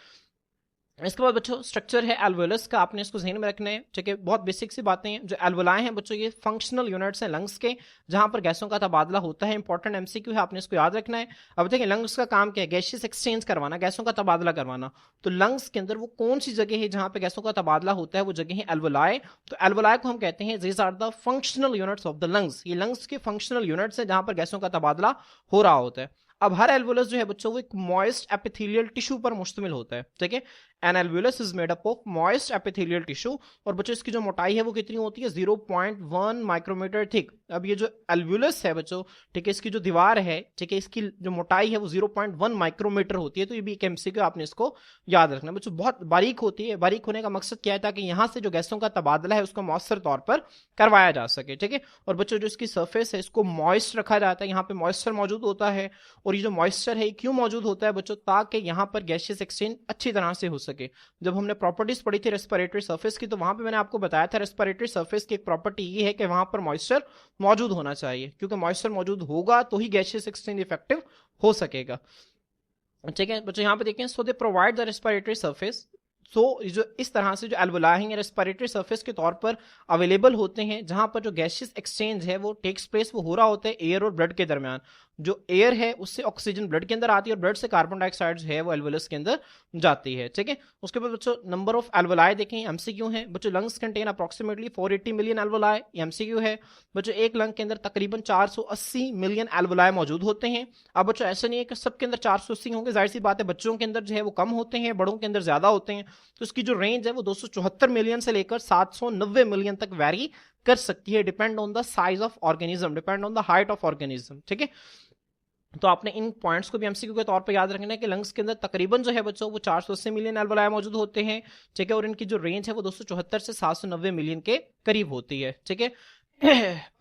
इसके बाद बच्चों स्ट्रक्चर है एल्वुलस का, आपने इसको ध्यान में रखना है, ठीक है। बहुत बेसिक सी बातें हैं। जो एल्वुलाई हैं बच्चों ये फंक्शनल यूनिट्स हैं लंग्स के, जहां पर गैसों का तबादला होता है। इंपॉर्टेंट एमसीक्यू है, आपने इसको याद रखना है। अब देखिए लंग्स का काम क्या है? गैसियस एक्सचेंज करवाना, गैसों का तबादला करवाना। तो लंग्स के अंदर वो कौन सी जगह है जहां पर गैसों का तबादला होता है? वो जगह है एल्वुलाई। तो एल्वुलाई को हम कहते हैं these are the functional units of the lungs. ये लंग्स के फंक्शनल यूनिट्स है जहां पर गैसों का तबादला हो रहा होता है। अब हर एल्वुलस जो है बच्चों वो एक मॉइस्ट एपिथेलियल टिश्यू पर मुश्तमिल होता है, ठीक है। An alveolus is made up of moist epithelial tissue. और बच्चों इसकी जो मोटाई है वो कितनी होती है? 0.1 माइक्रोमीटर थिक। अब ये जो एल्वुलस है बच्चों, ठीक है, इसकी जो दीवार है, ठीक है, इसकी जो मोटाई है वो 0.1 माइक्रोमीटर होती है। तो ये भी एक एमसीक्यू, आपने इसको याद रखना बच्चों। बहुत बारीक होती है। बारीक होने का मकसद क्या है? ताकि यहाँ से जो गैसों का तबादला है उसको मौसर तौर पर करवाया जा सके, ठीक है। और बच्चों जो इसकी सरफेस है इसको मॉइस्ट रखा जाता है, यहाँ पे मॉइस्चर मौजूद होता है। और ये जो मॉइस्चर है क्यों मौजूद होता है बच्चों? ताकि यहाँ पर गैसियस एक्सचेंज अच्छी तरह से हो सके। जब हमने प्रॉपर्टीज पढ़ी थी रेस्पिरेटरी सरफेस की, तो वहां पे मैंने आपको बताया था रेस्पिरेटरी सरफेस की एक प्रॉपर्टी ये है कि वहां पर मॉइस्चर मौजूद होना चाहिए, क्योंकि मॉइस्चर मौजूद होगा तो ही गैसियस एक्सचेंज इफेक्टिव हो सकेगा, ठीक है बच्चों। यहाँ पे देखें, so they provide the respiratory surface. So जो इस तरह से जो एल्वुलाई हैं रेस्पिरेटरी सरफेस के तौर पर अवेलेबल होते हैं, जहां पर जो गैसियस एक्सचेंज है वो टेक्स प्लेस, वो हो रहा होता है एयर और ब्लड के दरमियान। जो एयर है उससे ऑक्सीजन ब्लड के अंदर आती है, और ब्लड से कार्बन डाइऑक्साइड है वो एल्वुलस के अंदर जाती है, ठीक है। उसके बाद बच्चों नंबर ऑफ एल्वुलाई देखें, एमसीक्यू है बच्चों। Lungs contain approximately 480 million alveoli, MCQ है बच्चों। एक लंग के अंदर तकरीबन 480 मिलियन एल्वुलाई मौजूद होते हैं। अब बच्चों ऐसा नहीं है कि सबके अंदर 480 होंगे, जाहिर सी बात है बच्चों के अंदर जो है वो कम होते हैं, बड़ों के अंदर ज्यादा होते हैं। तो इसकी जो रेंज है वो 274 मिलियन से लेकर 790 मिलियन तक वैरी कर सकती है, depend on the size of organism, depend on the height of organism, ठीक है। तो आपने इन पॉइंट्स को भी एमसीक्यू के तौर पे याद रखना है कि लंग्स के अंदर तकरीबन जो है बच्चों वो 480 मिलियन एल्वुलाई मौजूद होते हैं, ठीक है। और इनकी जो रेंज है वो 274 से 790 मिलियन के करीब होती है, ठीक है।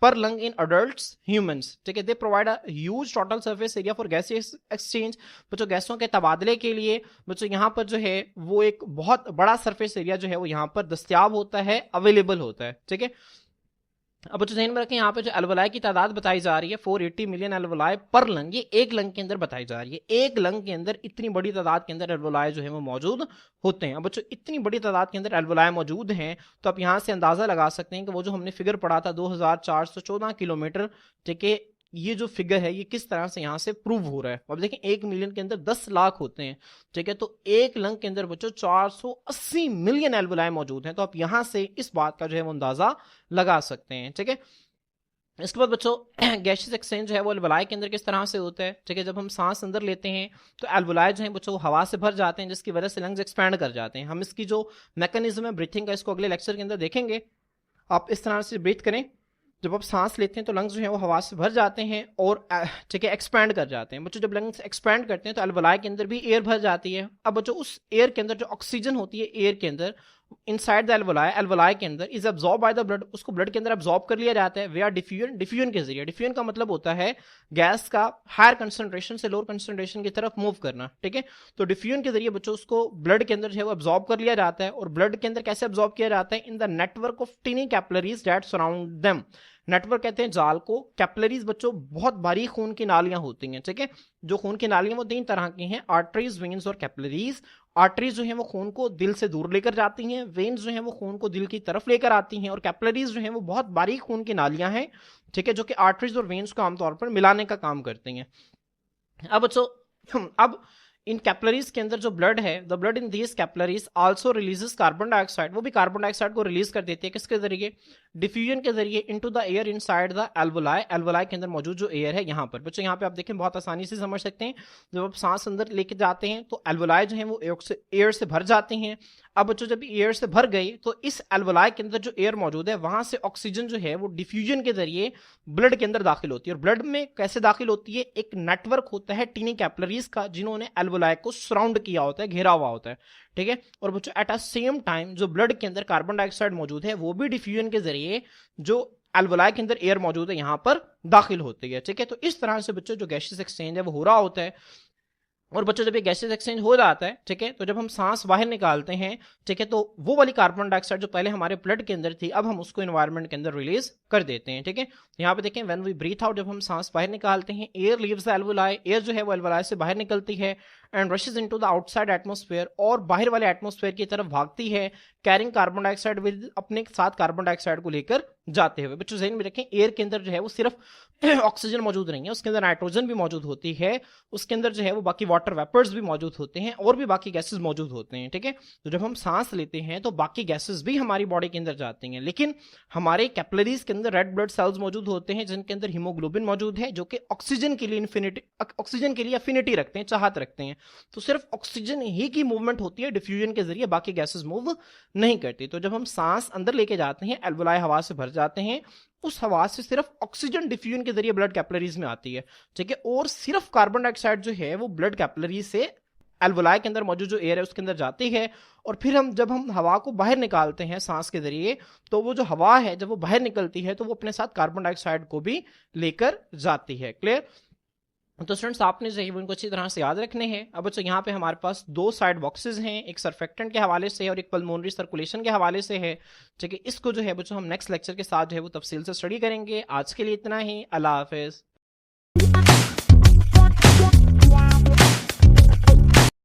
पर लंग इन अडल्ट्स ह्यूमंस, ठीक है, they provide a huge total surface area for gaseous exchange. बच्चों गैसों के तबादले के लिए बच्चों यहाँ पर जो है वो एक बहुत बड़ा सरफेस एरिया जो है वो यहाँ पर दस्तियाब होता है, अवेलेबल होता है, ठीक है। अब बच्चों ध्यान में रखें, यहाँ पे जो एल्वुलाई की तादाद बताई जा रही है 480 मिलियन एल्वुलाई पर लंग, ये एक लंग के अंदर बताई जा रही है। एक लंग के अंदर इतनी बड़ी तादाद के अंदर एल्वुलाई जो है वो मौजूद होते हैं। अब बच्चों इतनी बड़ी तादाद के अंदर एल्वुलाई मौजूद हैं, तो आप यहाँ से अंदाजा लगा सकते हैं कि वो जो हमने फिगर पढ़ा था 2414 किलोमीटर, ठीक है, ये जो फिगर है ये किस तरह से यहाँ से प्रूव हो रहा है। अब देखें 1 मिलियन के अंदर 10 लाख होते हैं, ठीक है। तो एक लंग के अंदर बच्चों 480 मिलियन एल्वुलाई मौजूद हैं। तो आप यहाँ से इस बात का जो है वो अंदाजा लगा सकते हैं, ठीक है। इसके बाद बच्चों गैसियस एक्सचेंज जो है वो एल्वुलाई के अंदर किस तरह से होता है, ठीक है। जब हम सांस अंदर लेते हैं तो एल्वुलाई जो है बच्चों हवा से भर जाते हैं, जिसकी वजह से लंग्स एक्सपैंड कर जाते हैं। हम इसकी जो मैकेनिज्म है ब्रीथिंग का, इसको अगले लेक्चर के अंदर देखेंगे। आप इस तरह से ब्रीथ करें, जब आप सांस लेते हैं तो लंग्स जो है वो हवा से भर जाते हैं और ठीक है एक्सपैंड कर जाते हैं। बच्चों जब लंग्स एक्सपैंड करते हैं तो एल्वुलाई के अंदर भी एयर भर जाती है। अब बच्चों उस एयर के अंदर जो ऑक्सीजन होती है एयर के अंदर इनसाइड द एल्वुलाई, एल्वुलाई के अंदर is absorb by the blood, उसको ब्लड के अंदर अब्सॉर्ब कर लिया जाता है वेयर डिफ्यूजन, डिफ्यूजन के जरिए। डिफ्यूजन का मतलब होता है गैस का हायर कंसंट्रेशन से लोअर कंसंट्रेशन की तरफ मूव करना, ठीक है। तो डिफ्यूजन के जरिए बच्चों उसको ब्लड के अंदर जो है वो अब्सॉर्ब कर लिया जाता है। और ब्लड के अंदर कैसे अब्सॉर्ब किया जाता है? In the network of टिनी capillaries that surround them. Network कहते हैं जाल को, कैपिलरीज बच्चों बहुत बारीक खून की नालियां होती हैं, ठीक है। जो खून की नालियां वो 3 तरह की हैं, आर्टरीज, वेन्स और कैपिलरीज। आर्टरीज जो है वो खून को दिल से दूर लेकर जाती हैं, वेन्स जो है वो खून को दिल की तरफ लेकर आती हैं, और कैपिलरीज जो है वो बहुत बारीक खून की नालियां हैं, ठीक है, जो कि आर्टरीज और वेन्स को आमतौर पर मिलाने का काम करती हैं। अब बच्चों अब इन कैपिलरीज के अंदर जो ब्लड है, the blood in these capillaries also releases carbon dioxide, वो भी कार्बन डाइऑक्साइड को रिलीज कर देती है, किसके जरिए, डिफ्यूजन के जरिए, into the air inside the alveoli, alveoli के अंदर मौजूद जो एयर है यहाँ पर। बच्चों यहाँ पे आप देखें बहुत आसानी से समझ सकते हैं, जब आप सांस अंदर लेके जाते हैं तो एल्वोलाई जो है वो एयर से भर जाते हैं। अब बच्चों जब एयर से भर गई तो इस एल्वोलाई के अंदर जो एयर मौजूद है वहां से ऑक्सीजन जो है वो डिफ्यूजन के जरिए ब्लड के अंदर दाखिल होती है। और ब्लड में कैसे दाखिल होती है, एक नेटवर्क होता है टीनी कैपिलरीज का जिन्होंने एल्वोलाई को सराउंड किया होता है, घेरा हुआ होता है, ठीक है। और बच्चों एट अ सेम टाइम जो ब्लड के अंदर कार्बन डाइऑक्साइड मौजूद है वो भी डिफ्यूजन के जरिए जो एल्वोलाई के अंदर एयर मौजूद है यहां पर दाखिल होती है, ठीक है। तो इस तरह से बच्चों जो गैसेस एक्सचेंज है वो हो रहा होता है। और बच्चों जब ये गैसेस एक्सचेंज हो जाता है, ठीक है, तो जब हम सांस बाहर निकालते हैं, ठीक है, तो वो वाली कार्बन डाइऑक्साइड जो पहले हमारे ब्लड के अंदर थी अब हम उसको एनवायरनमेंट के अंदर रिलीज कर देते हैं, ठीक है। यहाँ पे देखें व्हेन वी ब्रीथ आउट, जब हम सांस बाहर निकालते हैं, air leaves the alveoli, air जो है वो एल्वोलाई से बाहर निकलती है, and rashes into the outside atmosphere, और बाहर वाले एटमॉस्फेयर की तरफ भागती है, कैरिंग कार्बन डाइऑक्साइड विद, अपने साथ कार्बन डाइऑक्साइड को लेकर जाते हुए। बच्चों ध्यान में रखें एयर के अंदर जो है वो सिर्फ ऑक्सीजन मौजूद नहीं है, उसके अंदर नाइट्रोजन भी मौजूद होती है, उसके अंदर जो है वो बाकी वाटर वेपर्स भी मौजूद होते हैं, और भी बाकी गैसेस मौजूद होते हैं, ठीक है। तो जब हम सांस लेते हैं तो बाकी गैसेस भी हमारी बॉडी के अंदर जाती हैं, लेकिन हमारे कैपिलरीज के अंदर रेड ब्लड सेल्स मौजूद होते हैं जिनके अंदर हीमोग्लोबिन मौजूद है, जो कि ऑक्सीजन के लिए ऑक्सीजन के लिए अफिनिटी रखते हैं, चाहत रखते हैं। तो सिर्फ ऑक्सीजन ही की मूवमेंट होती है डिफ्यूजन के जरिए, बाकी गैसेस मूव नहीं करती। तो जब हम सांस अंदर लेके जाते हैं, एल्वोलाई हवा से भर जाते हैं, उस हवा से सिर्फ ऑक्सीजन डिफ्यूजन के जरिए ब्लड कैपिलरीज में आती है, ठीक है, और सिर्फ कार्बन डाइऑक्साइड जो है वो ब्लड कैपिलरी से एल्वोलाई के अंदर मौजूद जो एयर है उसके अंदर जाती है। और फिर जब हम हवा को बाहर निकालते हैं सांस के जरिए, तो वो जो हवा है जब वो बाहर निकलती है तो वो अपने साथ कार्बन डाइऑक्साइड को भी लेकर जाती है। क्लियर? तो स्टूडेंट्स आपने जो है वो इनको अच्छी तरह से याद रखने हैं। अब बच्चों यहाँ पे हमारे पास 2 साइड बॉक्सेस हैं, एक सरफेक्टेंट के हवाले से और एक पल्मोनरी सर्कुलेशन के हवाले से है, ठीक है। इसको जो है बच्चों हम नेक्स्ट लेक्चर के साथ जो है वो तफसील से स्टडी करेंगे। आज के लिए इतना ही, अल्लाह हाफिज।